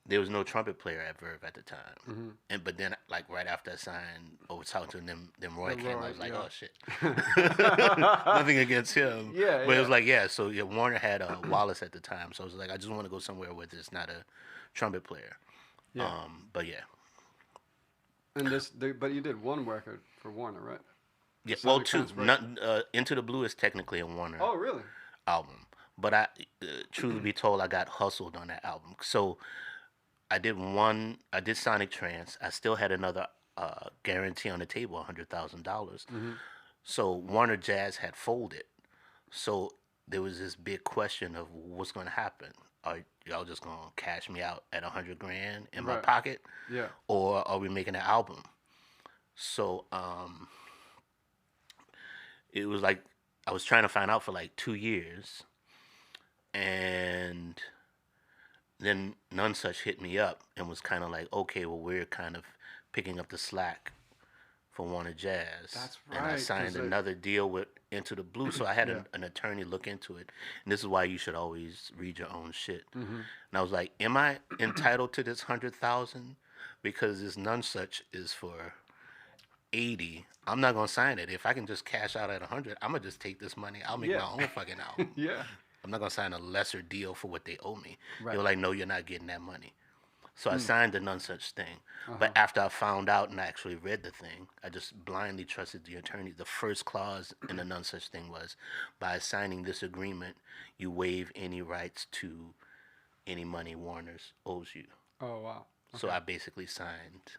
there was no trumpet player at Verve at the time. Mm-hmm. And but then like right after I signed over talking to them Roy The came, Roy, I was like, yeah. oh shit. Nothing against him. Yeah, But it yeah. was like, yeah, so yeah, Warner had Wallace at the time. So I was like, I just want to go somewhere where there's not a trumpet player. Yeah. But yeah. And but you did one record for Warner, right? Yeah, well, Sonic two. Transgression. Into the Blue is technically a Warner Oh, really? album, but truth be told, I got hustled on that album. So I did Sonic Trance. I still had another guarantee on the table, $100,000. Mm-hmm. So Warner Jazz had folded. So there was this big question of what's going to happen. Are y'all just going to cash me out at 100 grand in my Right. pocket, Yeah. or are we making an album? So it was like I was trying to find out for like 2 years, and then None Such hit me up and was kind of like, okay, well, we're kind of picking up the slack for Warner Jazz. That's And I right, signed 'cause another deal with Into the Blue, so I had Yeah. an attorney look into it. And this is why you should always read your own shit. Mm-hmm. And I was like, am I entitled to this 100,000? Because this None Such is for 80. I'm not gonna sign it. If I can just cash out at 100, I'm gonna just take this money. I'll make Yeah. my own fucking album. Yeah. I'm not gonna sign a lesser deal for what they owe me. Right. They were like, no, you're not getting that money. So I signed the None Such thing. Uh-huh. But after I found out and I actually read the thing, I just blindly trusted the attorney. The first clause in the None Such thing was, by signing this agreement, you waive any rights to any money Warner's owes you. Oh, wow. So I basically signed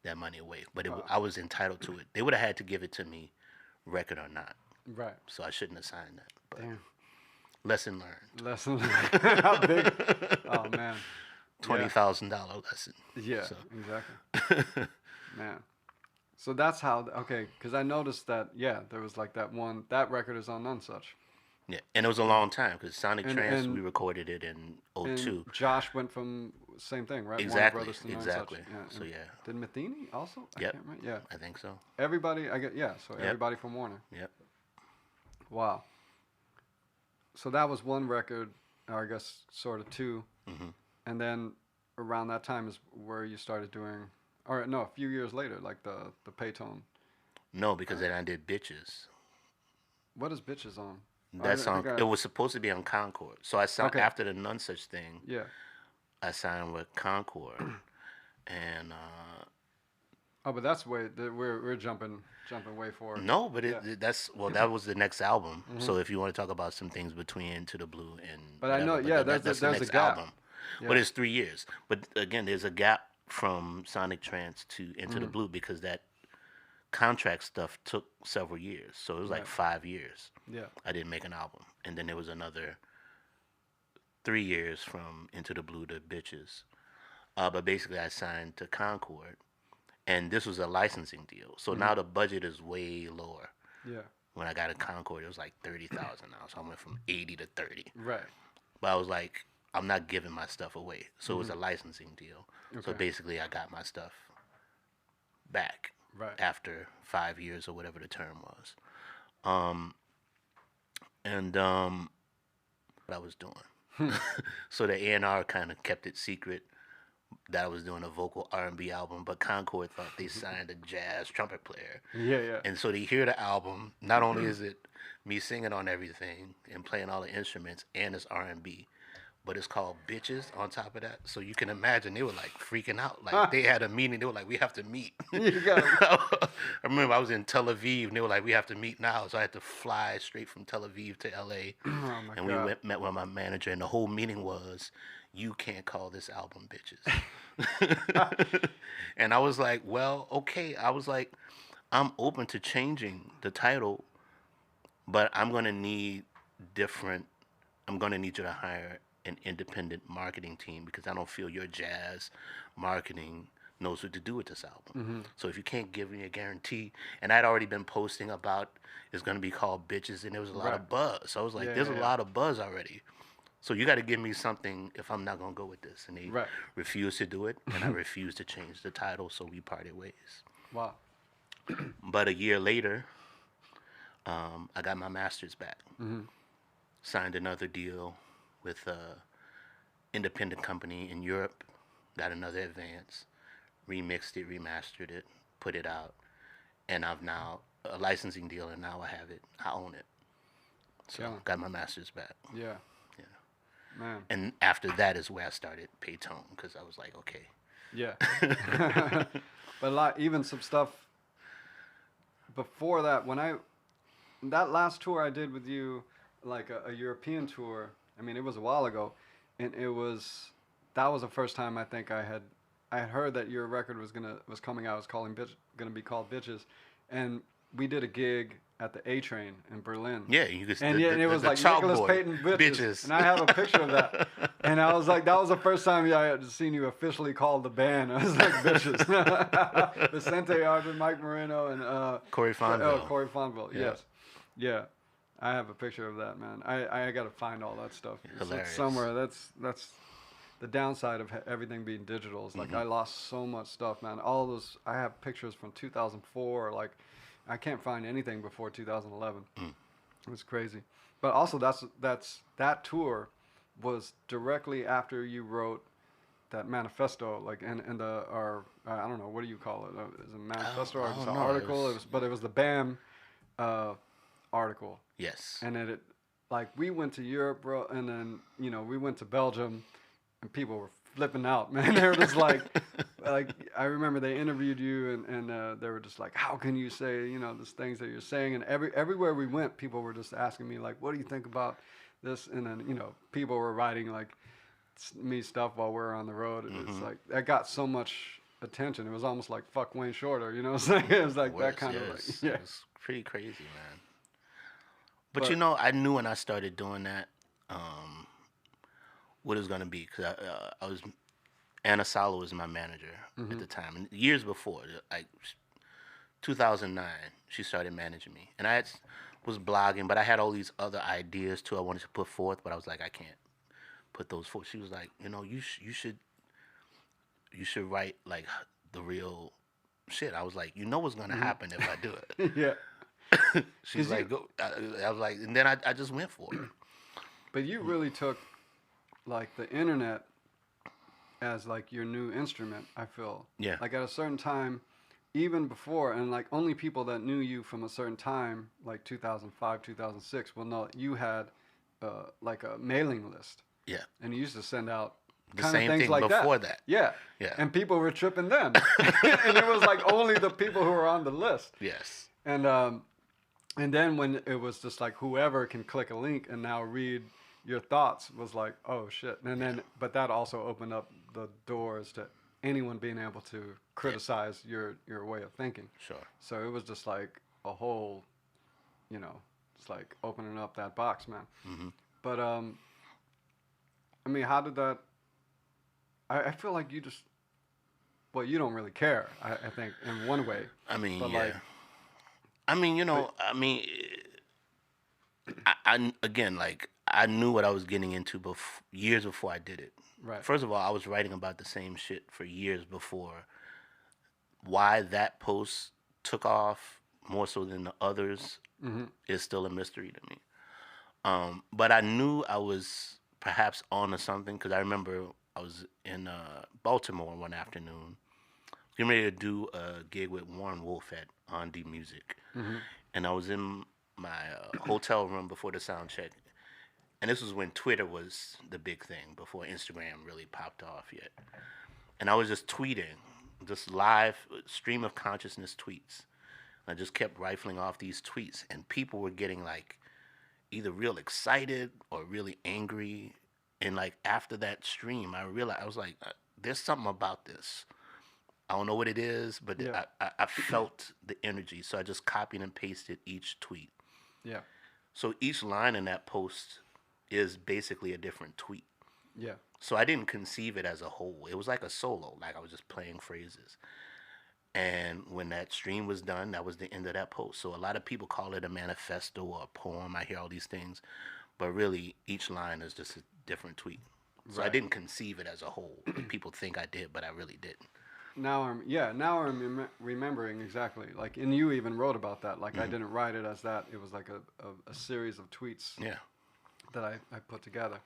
that money away. But Wow. I was entitled to it. They would have had to give it to me, record or not. Right. So I shouldn't have signed that. But Damn. lesson learned. Lesson learned. How big? Oh, man. $20,000 lesson. Yeah, So. exactly. Man. So that's how, okay, because I noticed that, yeah, there was like that record is on None Such. Yeah, and it was a long time because Sonic And- Trance, and- we recorded it in And 02. Josh went from same thing, right? Warner Exactly, Brothers to None exactly. Such. Yeah. So and yeah, Did Matheny also? I Yep. can't remember. Yeah. I think so. Everybody, so Yep. everybody from Warner. Yep. Wow. So that was one record, or I guess sort of two. hmm And then around that time is where you started doing, or no, a few years later, like the PAYTON. No, because then I did Bitches. What is Bitches on? That song, it was supposed to be on Concord. So I signed Okay. after the None Such thing. Yeah. I signed with Concord, and Oh, but that's we're jumping way forward. no, but Yeah. that was the next album. Mhm. So if you want to talk about some things between Into the Blue and But I know, whatever, yeah, that- there's the a next gap. album. Yeah. But it's 3 years. But again, there's a gap from Sonic Trance to Into the Mhm. Blue because that contract stuff took several years. So it was like Right. 5 years. Yeah. I didn't make an album, and then there was another 3 years from Into the Blue to Bitches. But basically, I signed to Concord, and this was a licensing deal. So now the budget is way lower. Yeah. When I got to Concord, it was like 30,000 now, so I went from 80 to 30. Right. But I was like, I'm not giving my stuff away, so it was a licensing deal. So Okay. basically, I got my stuff back Right. after 5 years or whatever the term was. What I was doing. So the A&R kind of kept it secret that I was doing a vocal R&B album, but Concord thought they signed a jazz trumpet player. Yeah. Yeah. And so they hear the album, not only is it me singing on everything and playing all the instruments, and it's R&B, but it's called Bitches on top of that. So you can imagine they were like freaking out. Like they had a meeting, they were like, we have to meet. You got I remember I was in Tel Aviv and they were like, we have to meet now. So I had to fly straight from Tel Aviv to LA. Oh my And God. we met with my manager, and the whole meeting was, you can't call this album Bitches. And I was like, well, okay. I was like, I'm open to changing the title, but I'm going to need you to hire an independent marketing team because I don't feel your jazz marketing knows what to do with this album. So if you can't give me a guarantee, and I'd already been posting about it's going to be called Bitches, and there was a lot Right. of buzz. So I was like, Yeah, there's yeah, a yeah. lot of buzz already. So you got to give me something if I'm not going to go with this. And they Right. refused to do it, and I refused to change the title, so we parted ways. Wow. But a year later, I got my master's back. Signed another deal with a independent company in Europe. Got another advance. Remixed it, remastered it, put it out, and I've now a licensing deal, and now I have it. I own it. So Yeah. got my master's back. Yeah. Yeah. Man. And after that is where I started PAYTON, because I was like, okay. Yeah. But even some stuff before that, that last tour I did with you, like a European tour. I mean, it was a while ago, and that was the first time I think I had heard that your record was coming out. It was gonna be called Bitches, and we did a gig at the A Train in Berlin. Yeah, you could. And it was like Nicholas Payton Bitches, and I have a picture of that. And I was like, that was the first time I had seen you officially call the band. I was like, Bitches. Vicente Arden, Mike Moreno, and Corey Fonville. Corey Fonville. Yeah. Yes, yeah. I have a picture of that, man. I got to find all that stuff. Hilarious. It's somewhere. That's the downside of everything being digital. Is like I lost so much stuff, man. All those I have pictures from 2004. Like I can't find anything before 2011. It was crazy. But also that tour was directly after you wrote that manifesto, like I don't know, what do you call it? Is it a manifesto or just an article? It was the BAM article. Yes. And then like we went to Europe, bro, and then we went to Belgium, and people were flipping out, man. They were just like I remember they interviewed you, and they were just like, how can you say these things that you're saying? And everywhere we went, people were just asking me like, what do you think about this? And then people were writing like me stuff while we were on the road. It's like that got so much attention. It was almost like fuck Wayne Shorter, you know what I'm saying? It was like that kind of like, yeah. It was pretty crazy, man. But I knew when I started doing that, what it was gonna be, because I was Anna Salo was my manager at the time, and years before, like 2009, she started managing me, and I was blogging, but I had all these other ideas too I wanted to put forth, but I was like, I can't put those forth. She was like, you should write like the real shit. I was like, what's gonna happen if I do it. Yeah. She's like, go. I was like, and then I just went for it. But you really took like the internet as like your new instrument, I feel. Yeah. Like at a certain time, even before, and like only people that knew you from a certain time, like 2005, 2006, will know you had like a mailing list. Yeah. And you used to send out the kind of same things thing like before that. Yeah. Yeah. And people were tripping then. And it was like only the people who were on the list. Yes. And then when it was just like whoever can click a link and now read your thoughts, was like, oh shit. And then, but that also opened up the doors to anyone being able to criticize your way of thinking. Sure. So it was just like a whole, it's like opening up that box, man. Mm-hmm. But I mean, how did that? I feel like you just, well, you don't really care. I think in one way. I mean, but yeah. like, I mean, I again, like, I knew what I was getting into years before I did it. Right. First of all, I was writing about the same shit for years before. Why that post took off more so than the others is still a mystery to me. But I knew I was perhaps onto something, because I remember I was in Baltimore one afternoon, getting ready to do a gig with Warren Wolf at On D Music. And I was in my hotel room before the sound check. And this was when Twitter was the big thing, before Instagram really popped off yet. And I was just tweeting, just live stream of consciousness tweets. And I just kept rifling off these tweets, and people were getting like either real excited or really angry. And like after that stream, I realized, I was like, there's something about this. I don't know what it is, but Yeah. I felt the energy. So I just copied and pasted each tweet. Yeah. So each line in that post is basically a different tweet. Yeah. So I didn't conceive it as a whole. It was like a solo, like I was just playing phrases. And when that stream was done, that was the end of that post. So a lot of people call it a manifesto or a poem. I hear all these things. But really, each line is just a different tweet. So I Right. didn't conceive it as a whole. People think I did, but I really didn't. now I'm remembering exactly. Like, and you even wrote about that. Like, I Hmm. didn't write it as that. It was like a series of tweets Yeah. that I put together.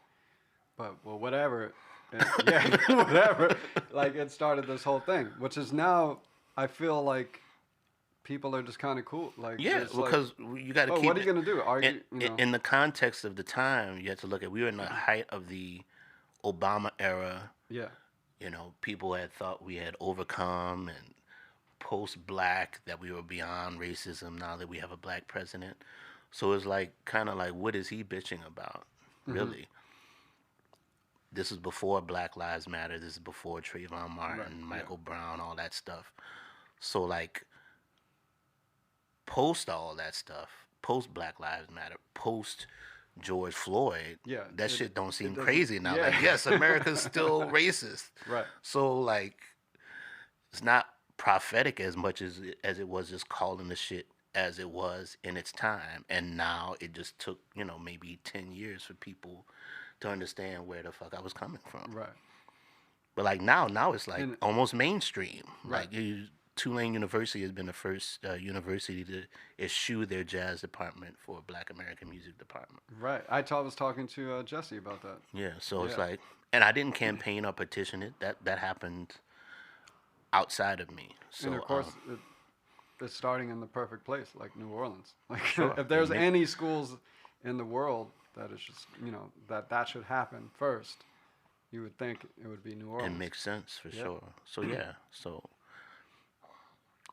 But well, whatever. Yeah, whatever. Like, it started this whole thing, which is now I feel like people are just kind of cool. Like, Yeah, there's like, because you got to oh, what keep are you it gonna do? in, Argue? You know? in the context of the time. You have to look at. We were in the height of the Obama era. Yeah. You know, people had thought we had overcome and post-black that we were beyond racism now that we have a black president. So it's like kind of like, what is he bitching about? Mm-hmm. Really, this is before Black Lives Matter. This is before Trayvon Right. Martin, Yeah. Michael Brown, all that stuff. So like post all that stuff, post Black Lives Matter, post George Floyd, Yeah. that shit don't It seem doesn't. crazy now. Yeah. Like, yes, America's still racist. Right. So like, it's not prophetic as much as it was just calling the shit as it was in its time. And now it just took, maybe 10 years for people to understand where the fuck I was coming from. Right. But like now it's like And almost mainstream. right. Like Tulane University has been the first university to eschew their jazz department for a Black American music department. Right. Was talking to Jesse about that. Yeah, so it's Yeah. like, and I didn't campaign or petition it. That happened outside of me. And of So course, it's starting in the perfect place, like New Orleans. Like, sure, if there's any schools in the world that is just, that should happen first, you would think it would be New it Orleans. makes sense for Yeah. sure. So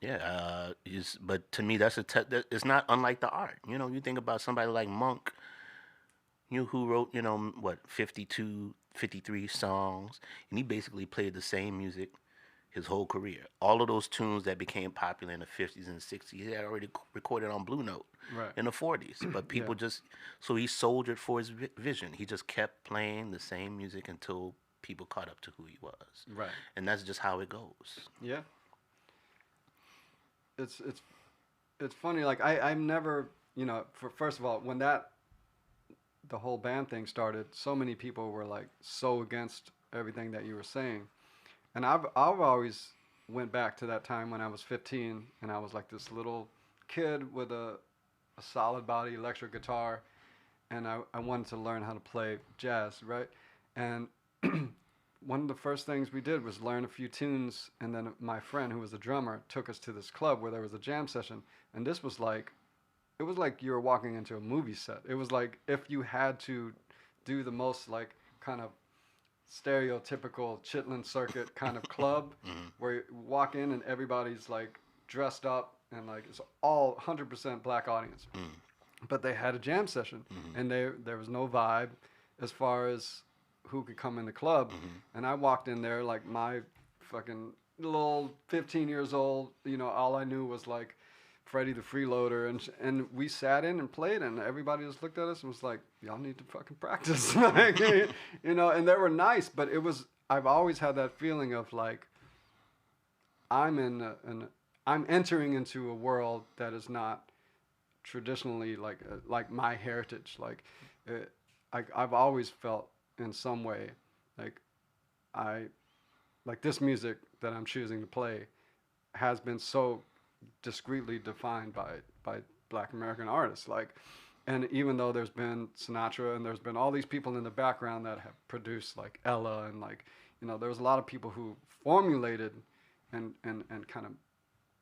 yeah, but to me it's not unlike the art. You think about somebody like Monk, who wrote, what, 52, 53 songs, and he basically played the same music his whole career. All of those tunes that became popular in the 50s and 60s, he had already recorded on Blue Note Right. in the 40s. But people Yeah. so he soldiered for his vision. He just kept playing the same music until people caught up to who he was. Right. And that's just how it goes. Yeah. It's funny. Like, I'm never, first of all, when the whole band thing started, so many people were like so against everything that you were saying. And I've always went back to that time when I was 15 and I was like this little kid with a solid body electric guitar, and I wanted to learn how to play jazz, right? And one of the first things we did was learn a few tunes, and then my friend who was a drummer took us to this club where there was a jam session, and this was like, it was like you were walking into a movie set. It was like if you had to do the most like kind of stereotypical Chitlin circuit kind of club Mm-hmm. where you walk in and everybody's like dressed up and like it's all 100% black audience. Mm-hmm. But they had a jam session, Mm-hmm. and there was no vibe as far as who could come in the club. Mm-hmm. And I walked in there like my fucking little 15 years old, all I knew was like Freddie the Freeloader, and we sat in and played, and everybody just looked at us and was like, y'all need to fucking practice. Like, and they were nice, but I've always had that feeling of like, I'm I'm entering into a world that is not traditionally like my heritage. Like, I've always felt in some way like this music that I'm choosing to play has been so discreetly defined by Black American artists. Like, and even though there's been Sinatra and there's been all these people in the background that have produced like Ella and like, there's a lot of people who formulated and kind of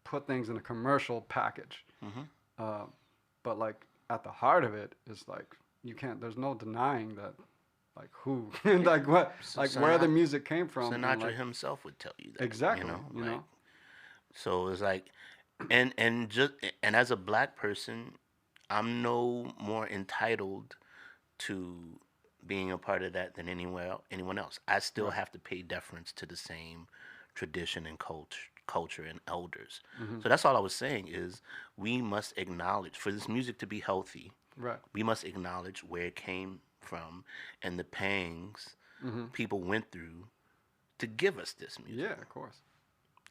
put things in a commercial package. Mm-hmm. But like at the heart of it is like, there's no denying that, like who, like what, like where the music came from. Sinatra like, himself would tell you that. exactly. So it's like, and as a black person, I'm no more entitled to being a part of that than anyone else. I still Right. have to pay deference to the same tradition and culture and elders. Mm-hmm. So that's all I was saying is we must acknowledge, for this music to be healthy, Right. we must acknowledge where it came from and the pangs Mm-hmm. people went through to give us this music. Yeah, of course.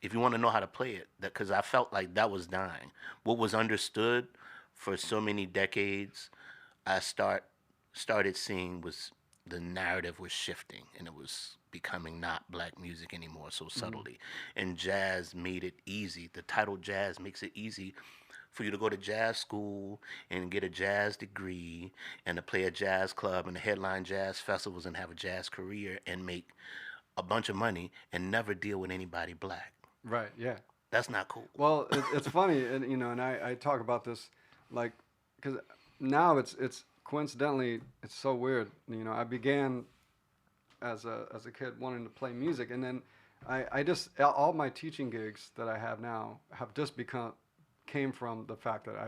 If you want to know how to play it, because I felt like that was dying. What was understood for so many decades, I started seeing was the narrative was shifting, and it was becoming not black music anymore so subtly. And jazz made it easy. The title jazz makes it easy for you to go to jazz school and get a jazz degree and to play a jazz club and headline jazz festivals and have a jazz career and make a bunch of money and never deal with anybody black. Right. Yeah. That's not cool. Well, it's funny, and and I talk about this, like, because now it's coincidentally it's so weird. I began as a kid wanting to play music, and then I just all my teaching gigs that I have now have just came from the fact that I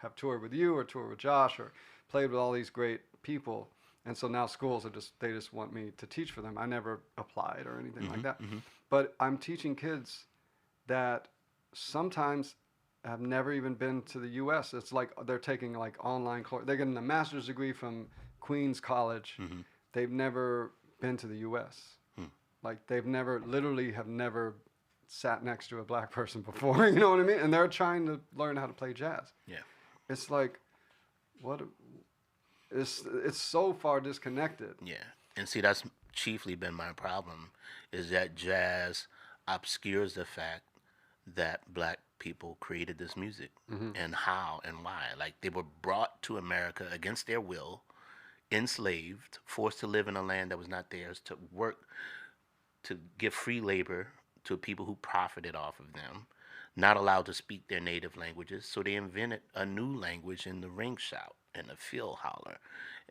have toured with you or toured with Josh or played with all these great people, and so now schools they just want me to teach for them. I never applied or anything like that, but I'm teaching kids that sometimes have never even been to the U.S. It's like they're taking like online course. They're getting a master's degree from Queens College. They've never been to the U.S. Like literally have never sat next to a black person before. You know what I mean? And they're trying to learn how to play jazz. Yeah. It's like, it's so far disconnected. Yeah. And see, that's chiefly been my problem, is that jazz obscures the fact that black people created this music and how and why. Like, they were brought to America against their will, enslaved, forced to live in a land that was not theirs, to work, to give free labor to people who profited off of them, not allowed to speak their native languages. So they invented a new language in the ring shout and the field holler,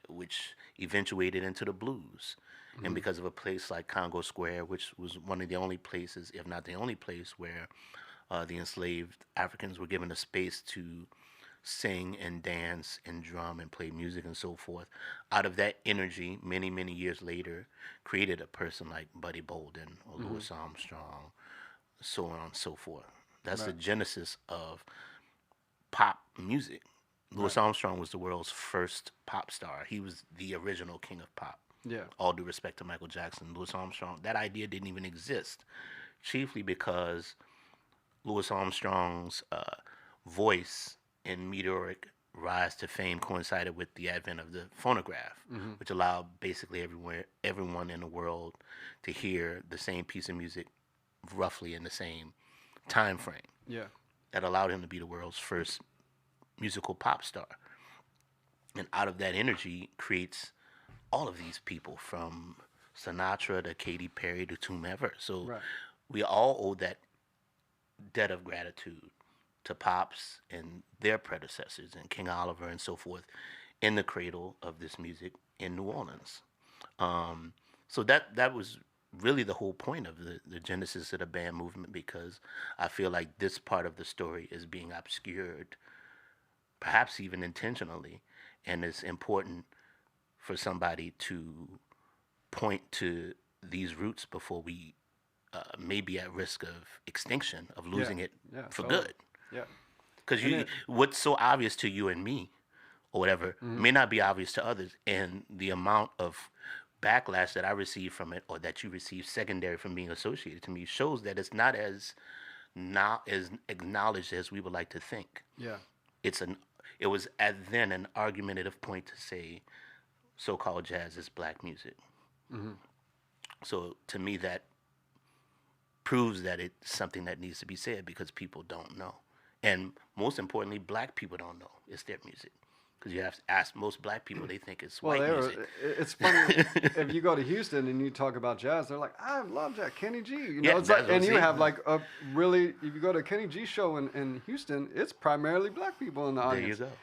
which eventuated into the blues. And because of a place like Congo Square, which was one of the only places, if not the only place, where the enslaved Africans were given a space to sing and dance and drum and play music and so forth, out of that energy, many, many years later, created a person like Buddy Bolden or Louis Armstrong, so on and so forth. That's the genesis of pop music. Louis Armstrong was the world's first pop star. He was the original king of pop. Yeah. All due respect to Michael Jackson, Louis Armstrong, that idea didn't even exist, chiefly because Louis Armstrong's voice and meteoric rise to fame coincided with the advent of the phonograph, which allowed basically everyone in the world to hear the same piece of music roughly in the same time frame. Yeah. That allowed him to be the world's first musical pop star. And out of that energy creates all of these people, from Sinatra to Katy Perry to whomever. So we all owe that debt of gratitude to Pops and their predecessors and King Oliver and so forth in the cradle of this music in New Orleans. So that was really the whole point of the genesis of the band movement, because I feel like this part of the story is being obscured, perhaps even intentionally, and it's important for somebody to point to these roots before we may be at risk of extinction, of losing it for good. Yeah. Because what's so obvious to you and me, or whatever, may not be obvious to others. And the amount of backlash that I receive from it, or that you receive secondary from being associated to me, shows that it's not as acknowledged as we would like to think. Yeah. It was at then an argumentative point to say so-called jazz is black music. So to me, that proves that it's something that needs to be said, because people don't know. And most importantly, black people don't know it's their music. Because you have to ask most black people, they think it's white music. It's funny, if you go to Houston and you talk about jazz, they're like, I love jazz, Kenny G. It's like, and you have like a really, if you go to a Kenny G show in Houston, it's primarily black people in the audience. There you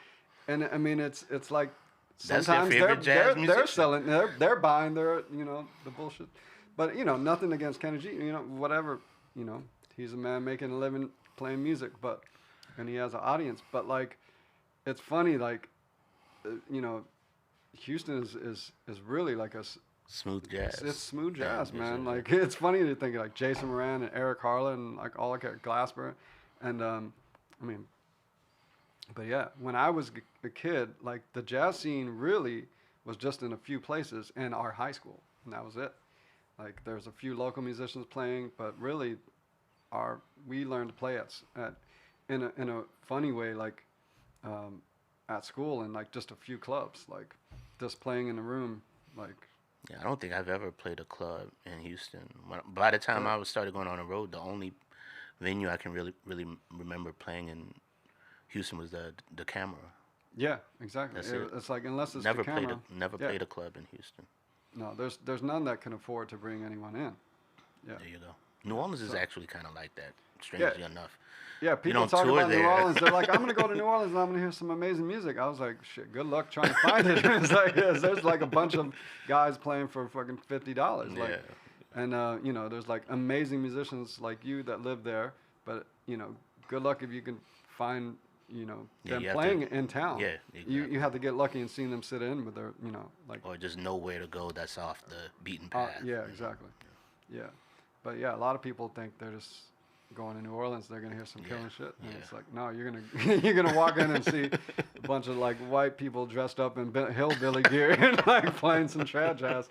go. And I mean, it's like, That's their sometimes favorite jazz musician. they're selling, they're buying their, the bullshit. But, nothing against Kenny G, whatever, he's a man making a living playing music, and he has an audience. But, like, it's funny, like, Houston is really like a smooth jazz. It's smooth jazz, man. Yeah. Like, it's funny to think of, like, Jason Moran and Eric Harlan and, like, all like Glasper. And, but yeah, when I was a kid, like, the jazz scene really was just in a few places in our high school, and that was it. Like, there's a few local musicians playing, but really, we learned to play in a funny way, like, at school, and like just a few clubs, like just playing in a room, like Yeah, I don't think I've ever played a club in Houston. By the time I was started going on the road, the only venue I can really remember playing in Houston was the Camera. Yeah, exactly. That's it. It's like unless it's Never the played camera. never Yeah. played a club in Houston. No, there's none that can afford to bring anyone in. Yeah. There you go. New Orleans is So actually kind of like that, strangely enough. yeah, You people don't talk tour about New there. Orleans. They're like, I'm gonna go to New Orleans and I'm gonna hear some amazing music. I was like, shit, good luck trying to find it. It's like there's like a bunch of guys playing for fucking $50. Like, Yeah. and you know, there's like amazing musicians like you that live there. But you know, good luck if you can find them you have playing to- in town. Yeah, exactly. You have to get lucky and seeing them sit in with their like. Or just nowhere to go that's off the beaten path. Yeah, exactly. Yeah, but yeah, a lot of people think they're just going to New Orleans. They're gonna hear some killing shit, and it's like, no, you're gonna you're gonna walk in and see a bunch of like white people dressed up in hillbilly gear and like playing some trad jazz.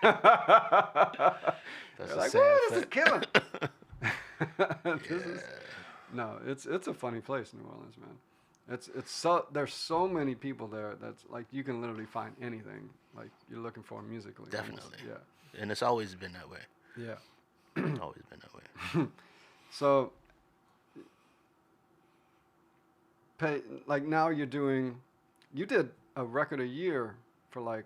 That's You're a like, sad whoa, this is fact. killing. This is no, it's a funny place, New Orleans, man. It's so there's so many people there that's like you can literally find anything like you're looking for musically. almost. Definitely. And it's always been that way. Yeah. Always been that way. So, like now you did a record a year for like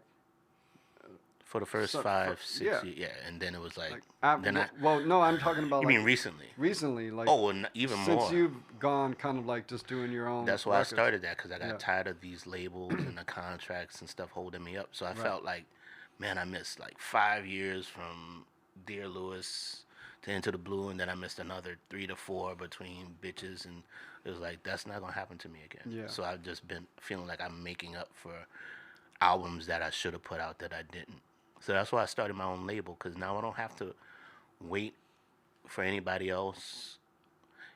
For the first So- 5, for- 6 yeah. years, and then it was like, like well, no, I'm talking about you like mean recently? recently, like Oh, well, even since more. you've gone kind of like just doing your own. That's why records. I started that, because I got Yeah. tired of these labels and the contracts and stuff holding me up. So I felt like, man, I missed like 5 years from Dear Lewis to Into the Blue, and then I missed another 3 to 4 between Bitches, and it was like, that's not gonna happen to me again. Yeah. So I've just been feeling like I'm making up for albums that I should have put out that I didn't. So that's why I started my own label, because now I don't have to wait for anybody else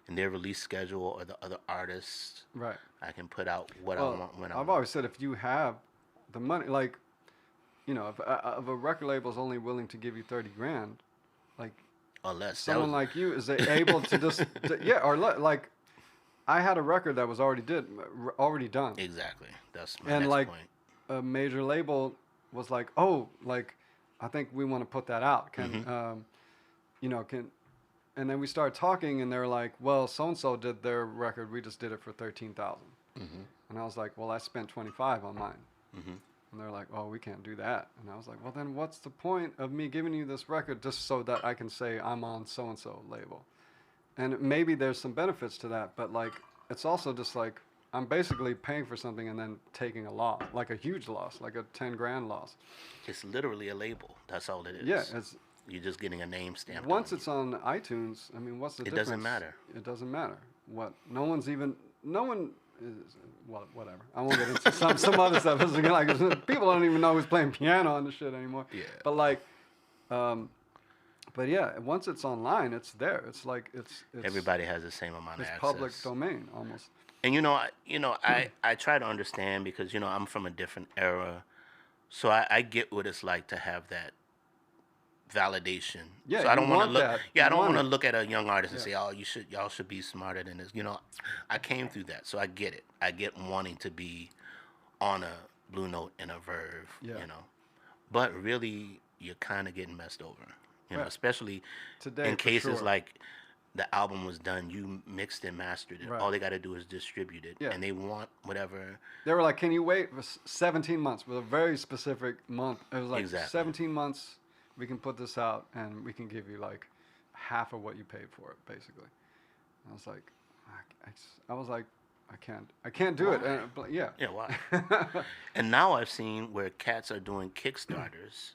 in their release schedule or the other artists. Right. I can put out what I Well, want when I I've want. always said if you have the money, like, if a record label is only willing to give you 30 grand, like Or less. someone like you is able to just like I had a record that was already done, Exactly. That's my and next like point. a major label was like, oh, like I think we want to put that out. Can and then we started talking, and they were like, well, so and so did their record, we just did it for 13,000, and I was like, well, I spent 25 on mine. And they're like, oh, we can't do that. And I was like, well, then what's the point of me giving you this record just so that I can say I'm on so-and-so label? And maybe there's some benefits to that, but like, it's also just like, I'm basically paying for something and then taking a loss, like a huge loss, like a 10 grand loss. It's literally a label. That's all it is. Yeah, it's You're just getting a name stamp. once it's on iTunes, I mean, what's the difference? doesn't matter. It doesn't matter. No one is, well, whatever. I won't get into some other stuff. It's like people don't even know who's playing piano on the shit anymore. Yeah. But like, but yeah, once it's online, it's there. It's like it's Everybody has the same amount of it's access. public domain almost. And I try to understand, because I'm from a different era, so I get what it's like to have that validation. Yeah, so I you don't want want to look. that. Yeah, I You don't want want to it. look at a young artist and say, "Oh, y'all should be smarter than this." I came through that, so I get it. I get wanting to be on a Blue Note and a Verve. Yeah. But really, you're kind of getting messed over. Right. Especially Today, in for cases sure. like the album was done, you mixed and mastered it. Right. All they got to do is distribute it, Yeah. and they want whatever. They were like, can you wait for 17 months with a very specific month? It was like Exactly. 17 months, we can put this out and we can give you like half of what you paid for it, basically. I was like, I can't do it. And, but yeah. Yeah, why? And now I've seen where cats are doing Kickstarters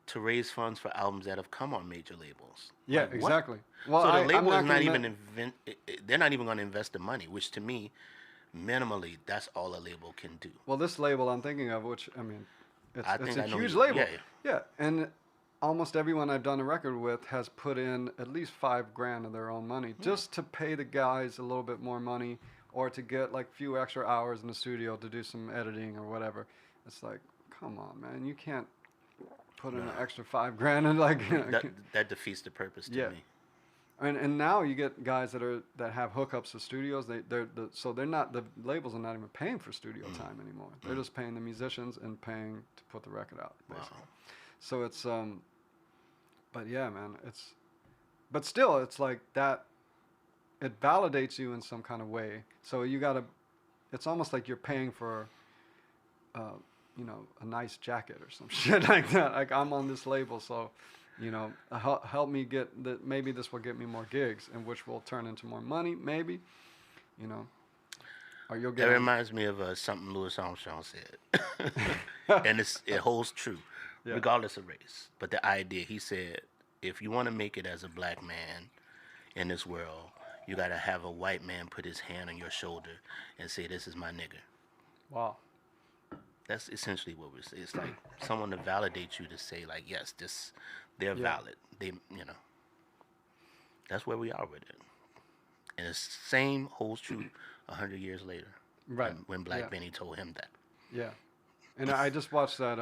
to raise funds for albums that have come on major labels. Yeah, Like, what? exactly. Well, So the I'm label is not gonna even they're not even going to invest the money, which to me, minimally, that's all a label can do. Well, this label I'm thinking of, which I mean, it's I a think I know huge you- label. yeah. Yeah, and almost everyone I've done a record with has put in at least $5,000 of their own money just to pay the guys a little bit more money, or to get like a few extra hours in the studio to do some editing or whatever. It's like, come on, man, you can't put in an extra $5,000 and like. That defeats the purpose to Yeah. me. And now you get guys that have hookups to studios. So they're not, the labels are not even paying for studio time anymore. They're just paying the musicians and paying to put the record out, basically. Wow. So it's but yeah, man, but still it's like that. It validates you in some kind of way. So you gotta. It's almost like you're paying for, uh, a nice jacket or some shit like that. Like, I'm on this label, so, help me get that. Maybe this will get me more gigs, and which will turn into more money. Maybe, you know, or you'll get. That reminds me of something Louis Armstrong said, and it holds true, Yeah. regardless of race. But the idea, he said, if you want to make it as a black man in this world, you got to have a white man put his hand on your shoulder and say, "This is my nigga." Wow. That's essentially what we're saying. It's like someone to validate you to say, like, yes, they're valid. They, that's where we are with it. And the same holds true 100 years later. Right. When Black Benny told him that. Yeah. And I just watched that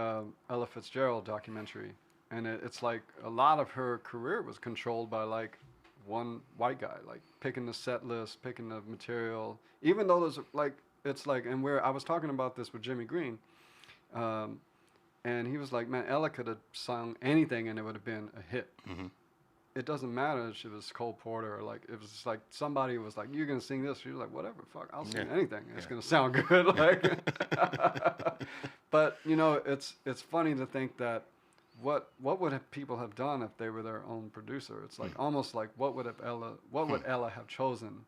Ella Fitzgerald documentary, and it's like a lot of her career was controlled by like one white guy, like picking the set list, picking the material. Even though there's like, it's like, and I was talking about this with Jimmy Green, and he was like, man, Ella could have sung anything and it would have been a hit. Mm-hmm. It doesn't matter if it was Cole Porter or like, it was just like somebody was like, you're gonna sing this. She was like, whatever, fuck, I'll sing anything. It's gonna sound good. Like, but it's funny to think that what would people have done if they were their own producer? It's like almost like what would Ella have chosen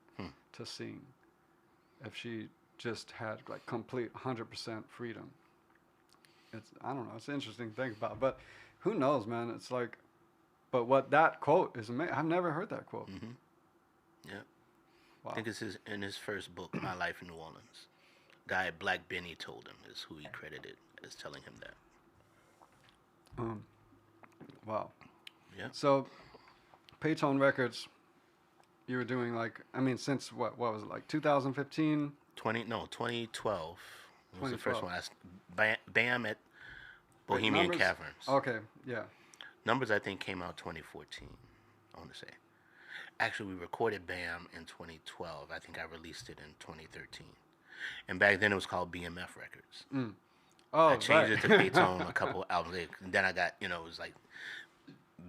to sing if she just had like complete 100% freedom? I don't know. It's an interesting thing about, but who knows, man? It's like, but what that quote is amazing. I've never heard that quote. Mm-hmm. Yeah. Wow. I think it's in his first book, My Life in New Orleans. Guy Black Benny told him is who he credited as telling him that. Wow. Yeah. So, PAYTON Records, you were doing like, I mean, since what was it, like 2015? 2012 was the first one. BAM at Bohemian Numbers? Caverns. Okay, yeah. Numbers, I think, came out 2014, I want to say. Actually, we recorded BAM in 2012. I think I released it in 2013. And back then it was called BMF Records. Mm. Oh, I changed it to PAYTON a couple albums later. And then I got, it was like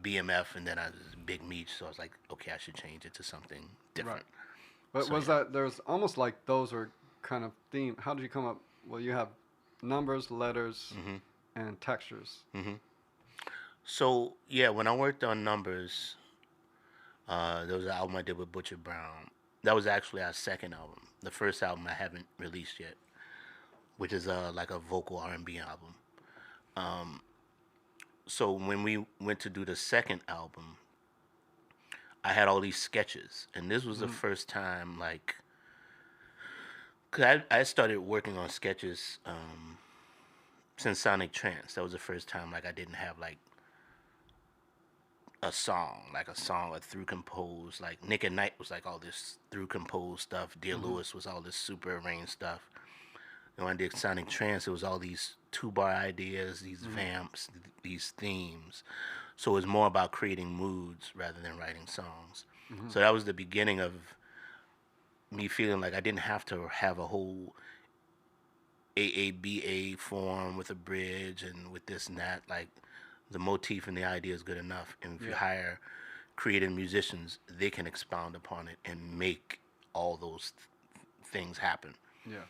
BMF, and then I was Big Meech, so I was like, okay, I should change it to something different. Right. But So, was that, there's almost like those are kind of theme. How did you come up? Well, you have numbers, letters, and textures. Mm-hmm. So, yeah, when I worked on Numbers, there was an album I did with Butcher Brown. That was actually our second album. The first album I haven't released yet, which is like a vocal R&B album. So when we went to do the second album, I had all these sketches, and this was the first time, like, cause I started working on sketches since Sonic Trance. That was the first time, like, I didn't have like a song or through composed. Like Nick at Night was like all this through composed stuff. Dear Lewis was all this super arranged stuff. And when I did Sonic Trance, it was all these 2-bar ideas, these vamps, these themes. So it was more about creating moods rather than writing songs. So that was the beginning of me feeling like I didn't have to have a whole AABA form with a bridge and with this and that. Like, the motif and the idea is good enough. And if you hire creative musicians, they can expound upon it and make all those things happen. Yeah.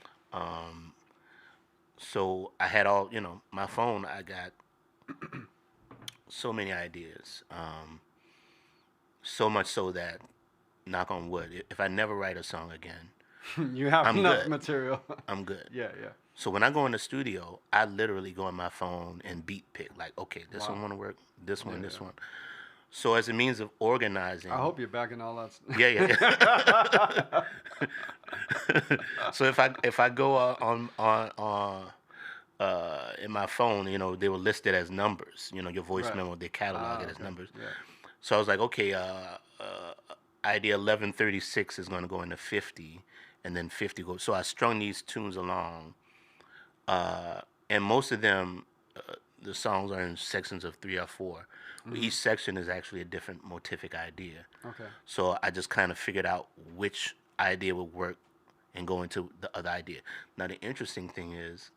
So I had all, my phone, I got so many ideas. So much so that, knock on wood, if I never write a song again, You have I'm enough good. material. I'm good. Yeah. So when I go in the studio, I literally go on my phone and beat pick. Like, okay, this one want to work, this one, this one. So as a means of organizing. I hope you're backing all that stuff. Yeah. So if I go on in my phone, they were listed as numbers. Your voice memo, they catalog it as numbers. Yeah. So I was like, okay, idea 1136 is going to go into 50, and then 50 goes. So I strung these tunes along, and most of them, the songs are in sections of 3 or 4. Each section is actually a different motivic idea. Okay. So I just kind of figured out which idea would work and go into the other idea. Now the interesting thing is,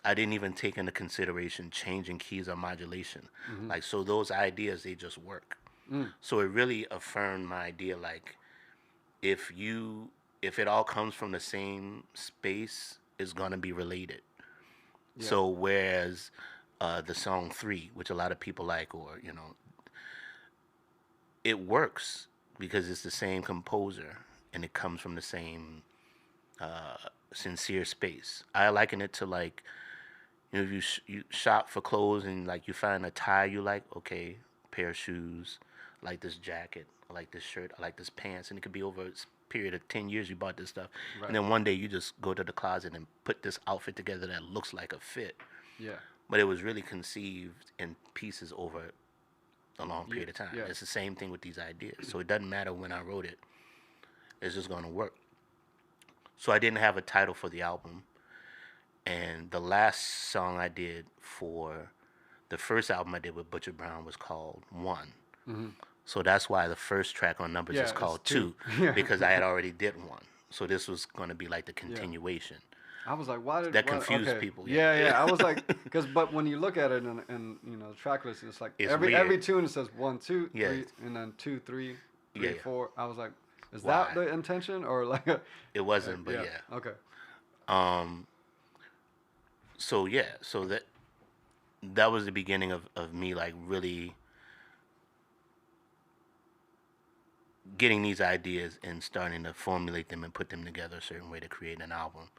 I didn't even take into consideration changing keys or modulation. Like, so those ideas, they just work. So it really affirmed my idea, like, if it all comes from the same space, it's gonna be related. Yeah. So whereas the song 3, which a lot of people like, or it works because it's the same composer and it comes from the same sincere space. I liken it to, like, if you shop for clothes and, like, you find a tie you like, okay, pair of shoes, I like this jacket, I like this shirt, I like this pants, and it could be over a period of 10 years you bought this stuff, Right. and then one day you just go to the closet and put this outfit together that looks like a fit. Yeah. But it was really conceived in pieces over a long period of time. Yeah. It's the same thing with these ideas. So it doesn't matter when I wrote it. It's just going to work. So I didn't have a title for the album. And the last song I did for the first album I did with Butcher Brown was called One. So that's why the first track on Numbers is called Two, because I had already did one. So this was going to be like the continuation. I was like, why did that confused people? Yeah. I was like, but when you look at it and the track list, it's like every tune it says 1, 2, 3, and then 2, 3, 3, 4. I was like, is that the intention or like? It wasn't, but yeah. Okay. So that was the beginning of me, like, really getting these ideas and starting to formulate them and put them together a certain way to create an album.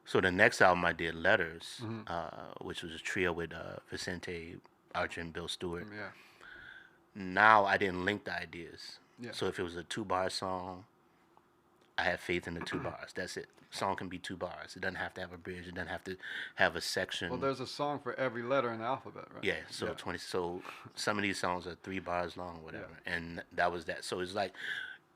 So the next album I did, Letters, which was a trio with Vicente Archer and Bill Stewart. Yeah. Now I didn't link the ideas. Yeah. So if it was a 2-bar song, I have faith in the 2 bars. That's it. Song can be 2 bars. It doesn't have to have a bridge. It doesn't have to have a section. Well, there's a song for every letter in the alphabet, right? Yeah. So 20. So some of these songs are 3 bars long, whatever. And that was that. So it's like,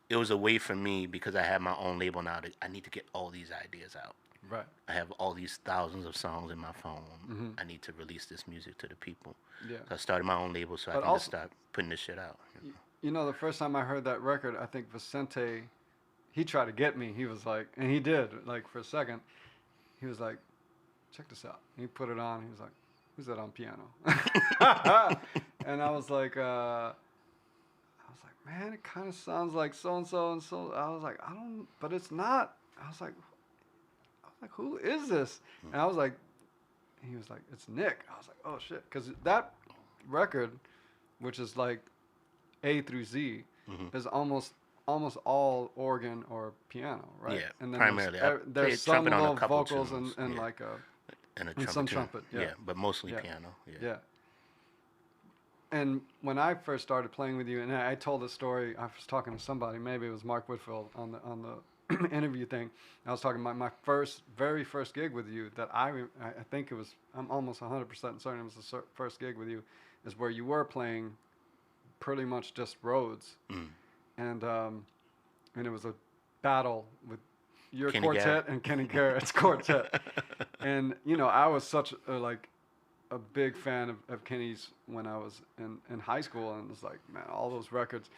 it was a way for me, because I have my own label now, I need to get all these ideas out. Right. I have all these thousands of songs in my phone. I need to release this music to the people. Yeah. So I started my own label so I can just start putting this shit out. You know, the first time I heard that record, I think Vicente, he tried to get me. He was like, and he did, like, for a second. He was like, check this out. And he put it on. He was like, who's that on piano? And I was like, man, it kind of sounds like so-and-so and so. I was like, but it's not. I was like, who is this? And I was like, he was like, it's Nick. I was like, oh shit. Because that record, which is like A through Z, is almost all organ or piano, right? Yeah, and then primarily. There's some little vocals and like and some trumpet. Yeah, but mostly piano. Yeah. And when I first started playing with you, and I told the story, I was talking to somebody, maybe it was Mark Whitfield on the interview thing. I was talking about my very first gig with you that I think it was, I'm almost 100% certain it was the first gig with you, is where you were playing pretty much just Rhodes. And it was a battle with your Kenny quartet Garrett. and Kenny Garrett's quartet. And, I was such a big fan of Kenny's when I was in high school, and it was like, man, all those records.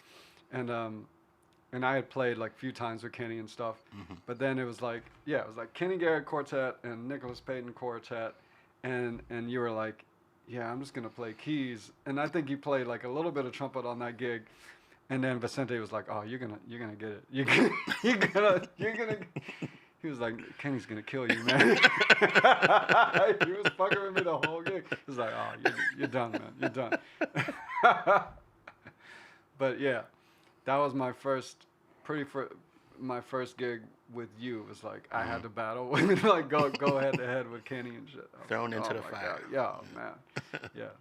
And I had played like a few times with Kenny and stuff, but then it was like Kenny Garrett quartet and Nicholas Payton quartet, and you were like, yeah, I'm just gonna play keys, and I think you played like a little bit of trumpet on that gig, and then Vicente was like, oh, you're gonna get it, you're gonna. He was like, Kenny's gonna kill you, man. He was fucking with me the whole gig. He was like, oh, you're done, man, you're done. But yeah. That was my first gig with you. It was like I had to battle with like go head to head with Kenny and shit. Thrown into the fire. God. Yeah, man. Yeah.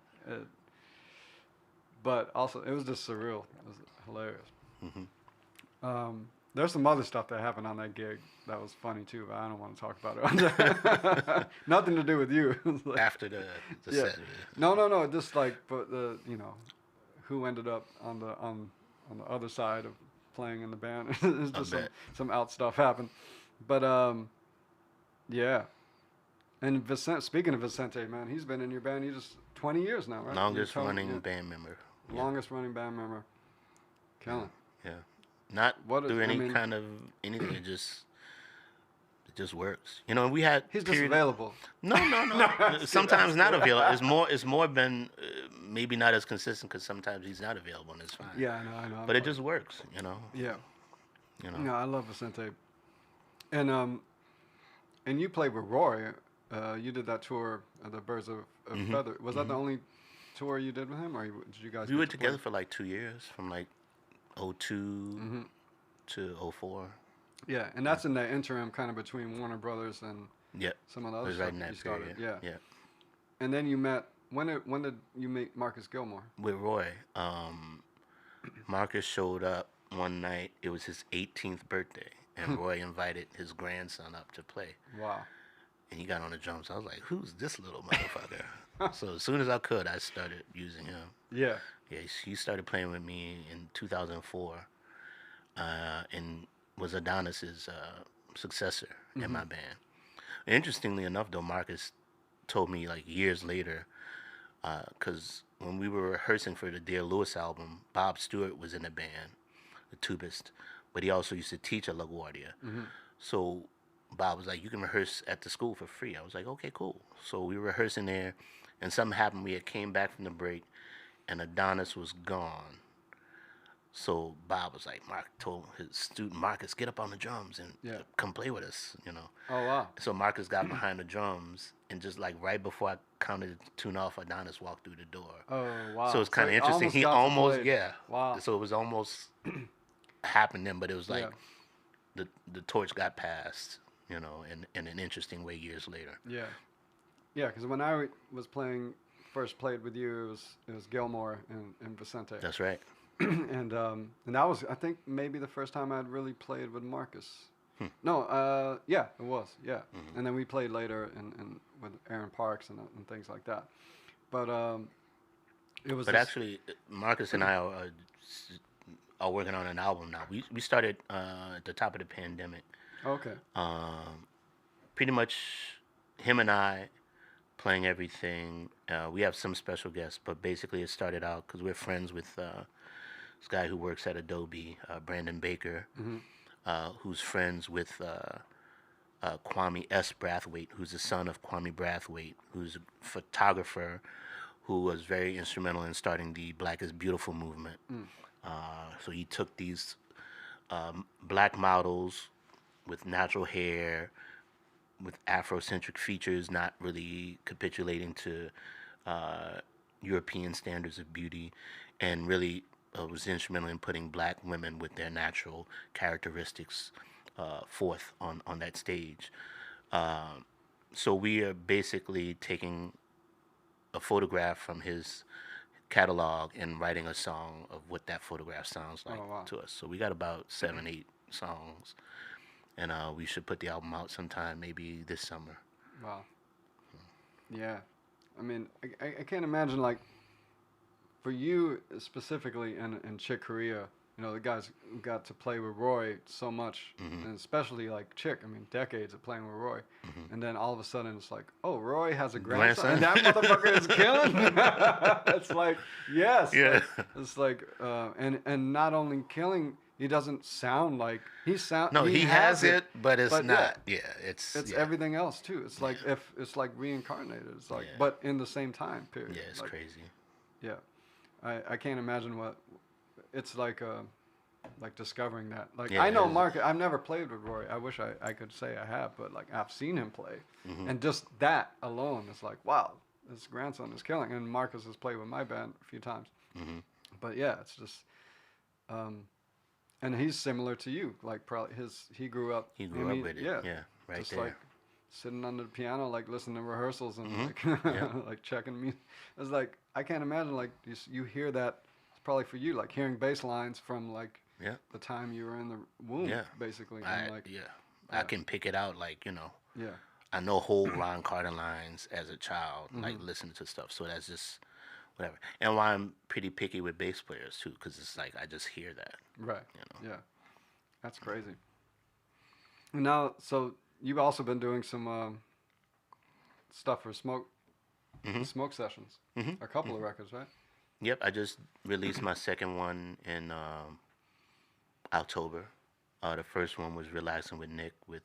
But also it was just surreal. It was hilarious. There's some other stuff that happened on that gig that was funny too, but I don't want to talk about it. Nothing to do with you. Like, after the set. No. Just like, but who ended up on the other side of playing in the band. It's just some out stuff happened. But, yeah. And speaking of Vicente, man, he's been in your band. He just 20 years now, right? Longest running band member. Yeah. Longest running band member. Killing. Yeah. Not What is, through any I mean, kind of anything. It just works. You know, we had he's just available. No, no, no. Sometimes not available. It's more been maybe not as consistent because sometimes he's not available and it's fine. Yeah, I know. But it just works, you know. Yeah. You know. No, I love Vicente. And you played with Roy. You did that tour, the Birds of Feather. Was that the only tour you did with him, or did you guys? We were together for like 2 years, from like 02 to 04. Yeah, and that's in the interim, kind of between Warner Brothers and some of the other it was stuff right in that you started. period. Yeah. And then you met. When did you meet Marcus Gilmore? With Roy. Marcus showed up one night. It was his 18th birthday, and Roy invited his grandson up to play. Wow. And he got on the drums. I was like, "Who's this little motherfucker?" So as soon as I could, I started using him. Yeah. Yeah, he started playing with me in 2004, and was Adonis's successor in my band. Interestingly enough, though, Marcus told me like years later, because when we were rehearsing for the Dear Lewis album, Bob Stewart was in the band, the tubist, but he also used to teach at LaGuardia. So Bob was like, "You can rehearse at the school for free." I was like, "Okay, cool." So we were rehearsing there, and something happened. We had came back from the break, and Adonis was gone. So Bob was like, told his student Marcus, "Get up on the drums and come play with us," you know. Oh, wow. So Marcus got behind the drums, and just like right before I counted the tune off, Adonis walked through the door. Oh, wow. So it's kind of interesting. He almost, Wow. So it was almost happening, but it was like the torch got passed, you know, in an interesting way years later. Yeah. Yeah, because when I was first played with you, it was Gilmore and Vicente. That's right. and that was, I think, maybe the first time I'd really played with Marcus. No, yeah, it was, yeah. And then we played later and with Aaron Parks and things like that. But it was. But actually, Marcus and I are working on an album now. We started at the top of the pandemic. Okay. Pretty much, him and I playing everything. We have some special guests, but basically it started out because we're friends with this guy who works at Adobe, Brandon Baker, who's friends with Kwame S. Brathwaite, who's the son of Kwame Brathwaite, who's a photographer who was very instrumental in starting the Black is Beautiful movement. So he took these black models with natural hair, with Afrocentric features, not really capitulating to European standards of beauty, and really was instrumental in putting black women with their natural characteristics forth on that stage. So we are basically taking a photograph from his catalog and writing a song of what that photograph sounds like to us. So we got about 7, 8 songs, and we should put the album out sometime, maybe this summer. Wow. Yeah. I mean, I can't imagine, like, for you specifically in Chick Corea, you know, the guys who got to play with Roy so much, and especially like Chick, I mean, decades of playing with Roy, and then all of a sudden it's like, oh, Roy has a grandson, and that motherfucker is killing. It's like, yes, yeah. It's like, and not only killing, he doesn't sound like he has it, but it's not. Yeah, it's everything else too. It's like if it's like reincarnated. It's like, but in the same time period. Yeah, it's like, crazy. Yeah, I can't imagine what it's like discovering that. Like, I know Mark, I've never played with Roy. I wish I could say I have, but like I've seen him play, and just that alone is like, wow, his grandson is killing. And Marcus has played with my band a few times, but yeah, it's just, and he's similar to you. Like probably he grew up with it. Yeah, right just there. like sitting under the piano, like listening to rehearsals and like like checking me. It's like I can't imagine like you hear that. It's probably for you like hearing bass lines from like the time you were in the womb, basically. And I can pick it out, like, you know. Yeah. I know whole Ron Carter lines as a child, like listening to stuff. So that's just whatever. And why I'm pretty picky with bass players too, because it's like I just hear that. Right. You know? Yeah. That's crazy. Now, so you've also been doing some stuff for Smoke Mm-hmm. the Smoke Sessions. Mm-hmm. A couple of Mm-hmm. records, right? Yep, I just released my second one in October. The first one was Relaxing with Nick with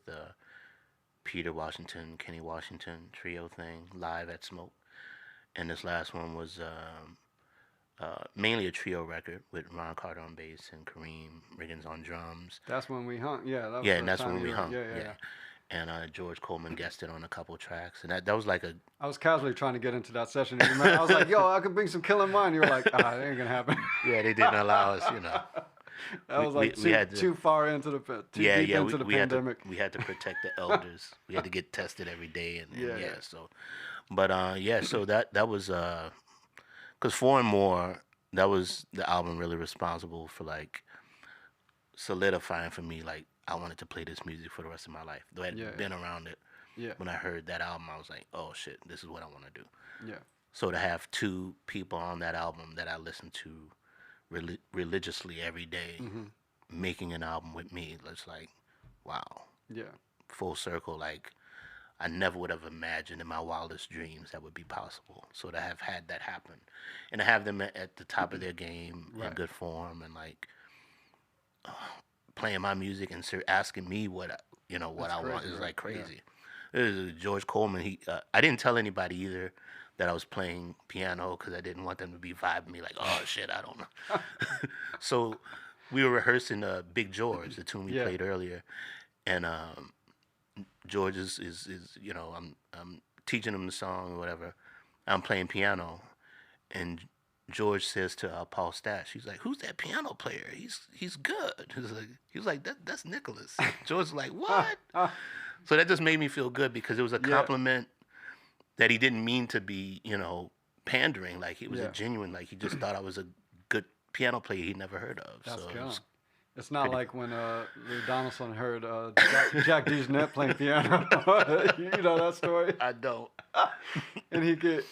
Peter Washington, Kenny Washington trio thing live at Smoke, and this last one was mainly a trio record with Ron Carter on bass and Kareem Riggins on drums. That's when we hung. Yeah, that was Yeah, the and first that's time when you we were. hung. Yeah, yeah, Yeah, yeah. and George Coleman guested on a couple tracks, and that was like a I was casually trying to get into that session. I was like, "Yo, I could bring some Killing Mind." You were like, "Ah, it ain't gonna happen." yeah, they didn't allow us, you know. That was like We had to, too far into the too deep into the pandemic. we had to protect the elders. We had to get tested every day, and Yeah, yeah, yeah. so, but yeah, so that was because Four and More, that was the album really responsible for like solidifying for me like I wanted to play this music for the rest of my life. Though I had Yeah, been around it, yeah, when I heard that album, I was like, oh shit, this is what I want to do. yeah, So to have two people on that album that I listen to religiously every day, making an album with me, it's like, wow, yeah, full circle. Like I never would have imagined in my wildest dreams that would be possible. So to have had that happen, and to have them at the top of their game in Right. good form, and like playing my music and asking me what what That's I want crazy, is right? like Yeah. crazy. This is George Coleman. I didn't tell anybody either that I was playing piano because I didn't want them to be vibing me like, oh shit, I don't know. So we were rehearsing Big George, the tune we Yeah. played earlier, and George is I'm teaching him the song or whatever. I'm playing piano, and George says to Paul Stash, he's like, "Who's that piano player? He's good." He was like that's Nicholas. George's like, "What?" So that just made me feel good because it was a Yeah. compliment that he didn't mean to be, pandering. Like it was Yeah. a genuine, like he just thought I was a good piano player he'd never heard of. That's So it killing. was It's not pretty- like when Lou Donaldson heard Jack DeJohnette playing piano. You know that story? I don't. And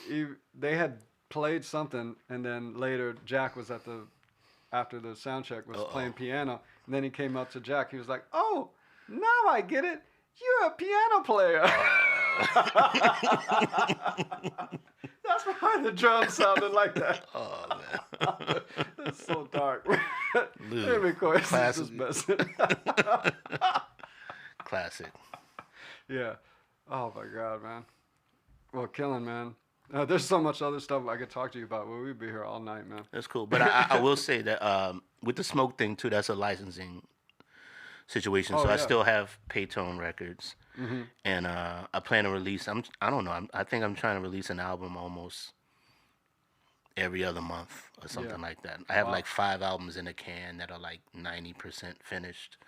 they had played something, and then later Jack was after the sound check was playing piano, and then he came up to Jack. He was like, "Oh, now I get it. You're a piano player." That's why the drums sounded like that. Oh man. It's so dark. Lou, Every chorus is classic. just messing. Classic. Yeah. Oh my God, man. Well, killing, man. There's so much other stuff I could talk to you about. Well, we'd be here all night, man. That's cool. But I will say that with the Smoke thing too, that's a licensing situation. Oh, So I yeah. still have PAYTON records, and I plan to release. I don't know. I think I'm trying to release an album almost every other month or something Yeah. like that. I have Wow. like 5 albums in a can that are like 90% finished.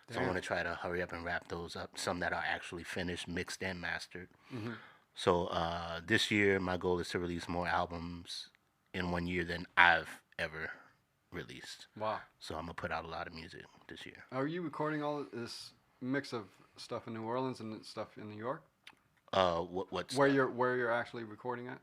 So I Damn. want to try to hurry up and wrap those up. Some that are actually finished, mixed and mastered. Mm-hmm. So this year, my goal is to release more albums in 1 year than I've ever released. Wow. So I'm gonna put out a lot of music this year. Are you recording all of this mix of stuff in New Orleans and stuff in New York? What's Where you're actually recording at?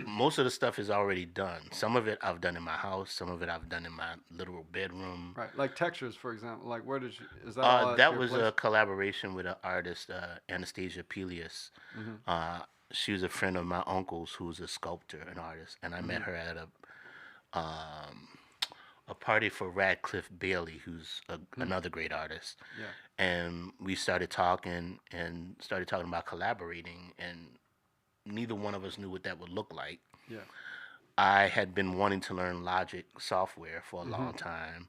Most of the stuff is already done. Some of it I've done in my house. Some of it I've done in my literal bedroom. Right. Like Textures, for example. Like where is that all at That your was place? a collaboration with an artist, Anastasia Pelias. Mm-hmm. She was a friend of my uncle's, who's a sculptor and artist, and I met her at a party for Radcliffe Bailey, who's another great artist. Yeah. And we started talking about collaborating, and neither one of us knew what that would look like. Yeah. I had been wanting to learn Logic software for a long time,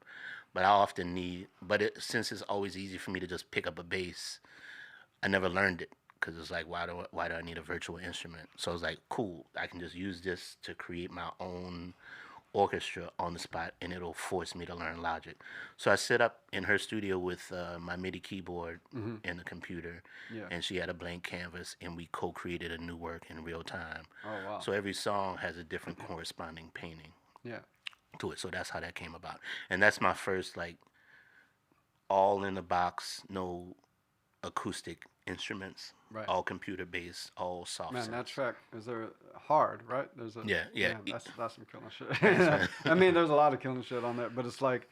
but I often since it's always easy for me to just pick up a bass, I never learned it because it's like, why do I need a virtual instrument? So I was like, cool, I can just use this to create my own orchestra on the spot, and it'll force me to learn Logic. So I sit up in her studio with my MIDI keyboard and the computer, Yeah. and she had a blank canvas, and we co-created a new work in real time. Oh wow. So every song has a different corresponding painting Yeah. to it. So that's how that came about, and that's my first like all in the box, no acoustic instruments, Right. all computer based, all soft. Man, synths. that track is hard, right? There's a Yeah. That's some killing shit. I mean, there's a lot of killing shit on there, but it's like,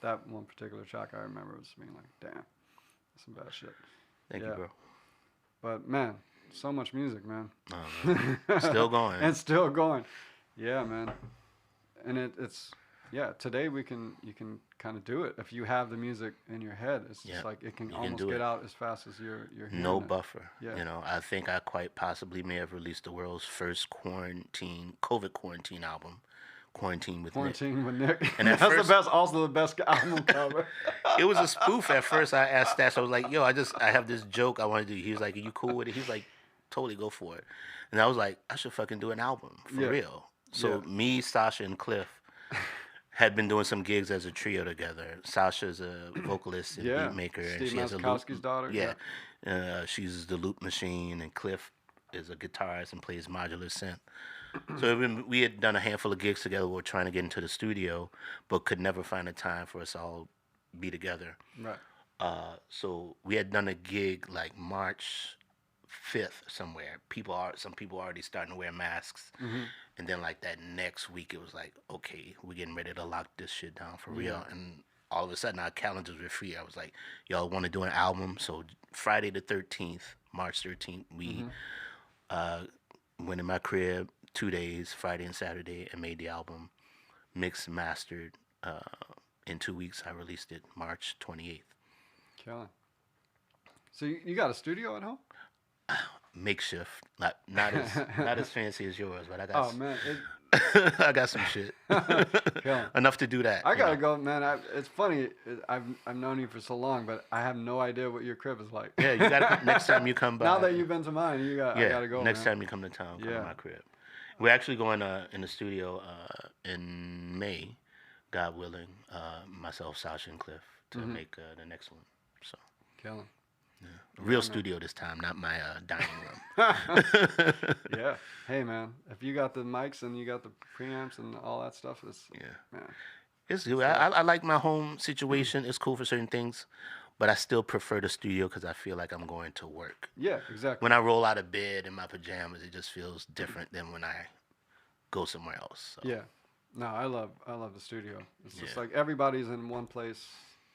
that one particular track I remember was being like, damn, that's some bad shit. Thank yeah. you, bro. But man, so much music, man. Still going. And still going. Yeah, man. And it's yeah. Today you can kind of do it if you have the music in your head. It's just like it can almost get out as fast as you're hearing no it. buffer. Yeah. You know, I think I quite possibly may have released the world's first COVID quarantine album. Quarantine with Nick. And that's first, the best, also the best album cover. It was a spoof at first. I asked Stash, I was like, yo, I have this joke I want to do. He was like, are you cool with it? He was like, totally, go for it. And I was like, I should fucking do an album, for real. So me, Sasha, and Cliff had been doing some gigs as a trio together. Sasha's a vocalist and beat maker. Steve and she has a loop daughter. Yeah. She's the loop machine, and Cliff is a guitarist and plays modular synth. So we had done a handful of gigs together. We were trying to get into the studio, but could never find a time for us all be together. Right. So we had done a gig like March 5th somewhere. Some people already starting to wear masks. And then like that next week, it was like, okay, we're getting ready to lock this shit down for real. And all of a sudden, our calendars were free. I was like, y'all want to do an album? So Friday the 13th, March 13th, we went in my crib 2 days, Friday and Saturday, and made the album, mixed, mastered. In 2 weeks, I released it March 28th. Killing. So you got a studio at home? Makeshift, not as fancy as yours, but I got. Oh man, I got some shit. Enough to do that. I gotta go, man. It's funny. I've known you for so long, but I have no idea what your crib is like. Yeah, you gotta next time you come by. Now that you've been to mine, I gotta go. Next time you come to town, come to my crib. We're actually going in the studio in May, God willing. Myself, Sasha, and Cliff to make the next one. So. Killing. Yeah. Real studio this time, not my dining room. Yeah. Hey, man. If you got the mics and you got the preamps and all that stuff, man. It's good. I like my home situation. It's cool for certain things, but I still prefer the studio because I feel like I'm going to work. Yeah, exactly. When I roll out of bed in my pajamas, it just feels different than when I go somewhere else. So. Yeah. No, I love the studio. It's just like everybody's in one place.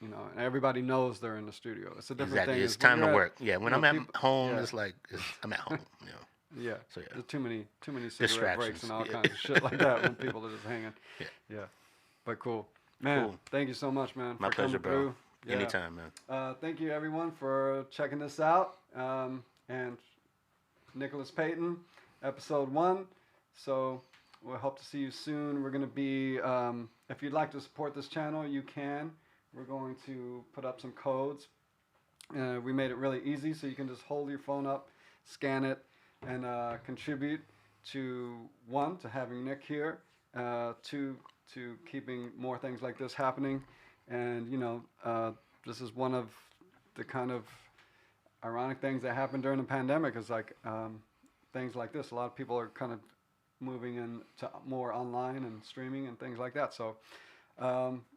You know, and everybody knows they're in the studio. It's a different thing. It's time to work. Yeah, when I'm at home, it's like I'm at home. You know. Yeah. So there's too many cigarette breaks and all kinds of shit like that when people are just hanging. Yeah. But cool, man. Thank you so much, man. My pleasure, bro. Through. Yeah. Anytime, man. Thank you everyone for checking this out. And Nicholas Payton, episode 1. So we'll hope to see you soon. We're gonna be. If you'd like to support this channel, you can. We're going to put up some codes. We made it really easy, so you can just hold your phone up, scan it, and contribute to 1, to having Nick here, 2, to keeping more things like this happening. And, you know, this is one of the kind of ironic things that happened during the pandemic is like things like this. A lot of people are kind of moving into more online and streaming and things like that. So,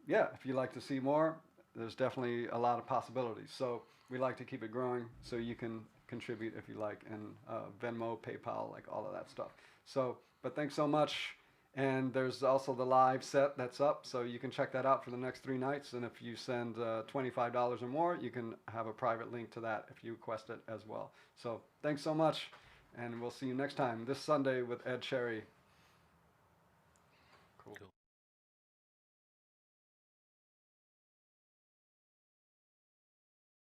yeah, if you'd like to see more, there's definitely a lot of possibilities. So we like to keep it growing so you can contribute if you like, and Venmo, PayPal, like all of that stuff. So, but thanks so much. And there's also the live set that's up, so you can check that out for the next 3 nights. And if you send $25 or more, you can have a private link to that if you request it as well. So thanks so much, and we'll see you next time this Sunday with Ed Cherry. Cool.